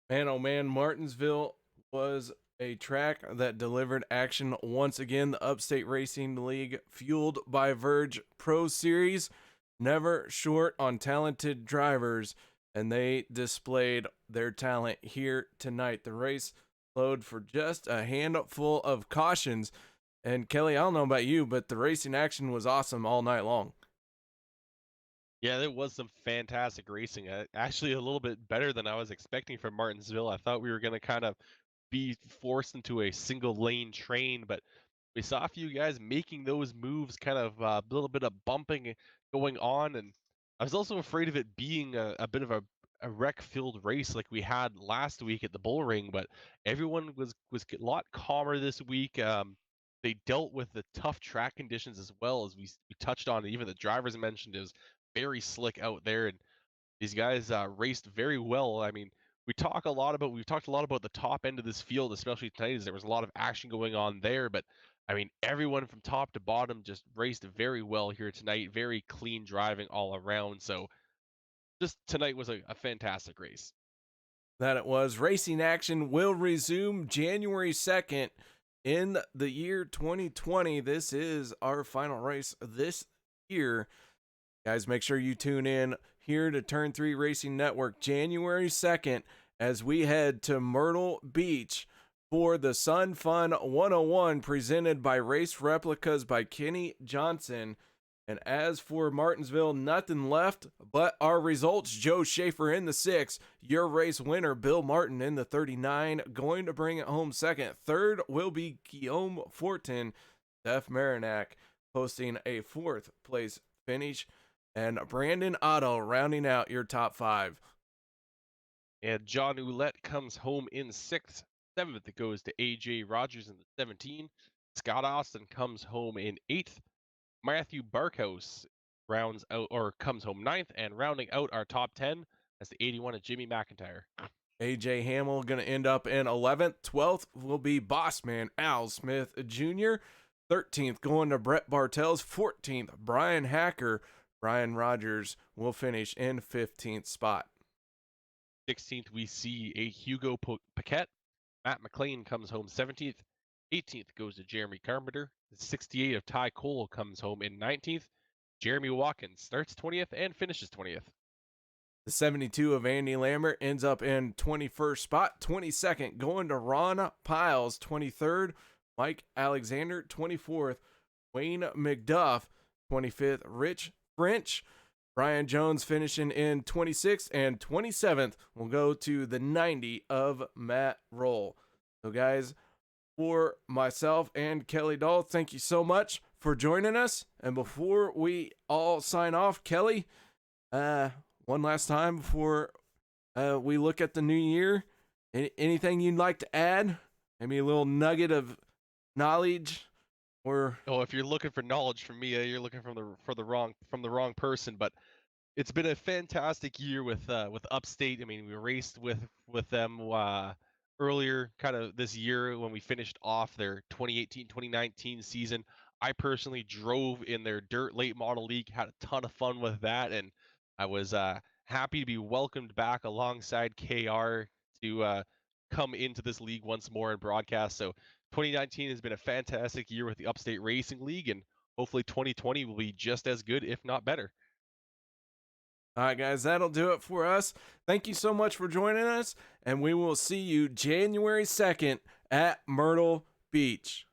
Man, oh man, Martinsville was a track that delivered action once again. The Upstate Racing League, fueled by Verge Pro Series, never short on talented drivers, and they displayed their talent here tonight. The race flowed for just a handful of cautions. And Kelly, I don't know about you, but the racing action was awesome all night long. Yeah, there was some fantastic racing. Actually, a little bit better than I was expecting from Martinsville. I thought we were going to kind of be forced into a single lane train, but we saw a few guys making those moves, kind of a little bit of bumping going on. And I was also afraid of it being a bit of a wreck-filled race like we had last week at the Bull Ring, but everyone was a lot calmer this week. They dealt with the tough track conditions as well, as we touched on. Even the drivers mentioned it was very slick out there, and these guys raced very well. I mean, we've talked a lot about the top end of this field, especially tonight, as there was a lot of action going on there. But I mean, everyone from top to bottom just raced very well here tonight. Very clean driving all around. So just tonight was a fantastic race. That it was. Racing action will resume January 2nd in the year 2020. This is our final race this year. Guys, make sure you tune in here to Turn 3 Racing Network January 2nd as we head to Myrtle Beach for the Sun Fun 101 presented by Race Replicas by Kenny Johnson. And as for Martinsville, nothing left but our results. Joe Schaefer in the 6, your race winner, Bill Martin in the 39, going to bring it home second. Third will be Guillaume Fortin. Steph Marinac posting a 4th place finish. And Brandon Otto rounding out your top 5. And John Ouellette comes home in 6th. 7th, it goes to AJ Rogers in the 17. Scott Austin comes home in 8th. Matthew Barkhouse comes home 9th, and rounding out our top 10, that's the 81 of Jimmy McIntyre. AJ Hamill going to end up in 11th. 12th will be Bossman Al Smith Jr. 13th going to Brett Bartels. 14th, Brian Hacker. Brian Rogers will finish in 15th spot. 16th, we see a Hugo Paquette. Matt McLean comes home 17th. 18th goes to Jeremy Carpenter. The 68 of Ty Cole comes home in 19th. Jeremy Watkins starts 20th and finishes 20th. The 72 of Andy Lambert ends up in 21st spot. 22nd going to Ron Piles. 23rd, Mike Alexander. 24th, Wayne McDuff. 25th, Rich French. Brian Jones finishing in 26th, and 27th will go to the 90 of Matt Roll. So guys, for myself and Kelly Dahl, thank you so much for joining us. And before we all sign off, Kelly, one last time before we look at the new year, anything you'd like to add? Maybe a little nugget of knowledge? Or if you're looking for knowledge from me, you're looking from the wrong person. But it's been a fantastic year with Upstate. I mean, we raced with them earlier, kind of this year when we finished off their 2018-2019 season. I personally drove in their dirt late model league, had a ton of fun with that, and I was happy to be welcomed back alongside KR to come into this league once more and broadcast. So 2019 has been a fantastic year with the Upstate Racing League, and hopefully 2020 will be just as good, if not better. All right, guys, that'll do it for us. Thank you so much for joining us, and we will see you January 2nd at Myrtle Beach.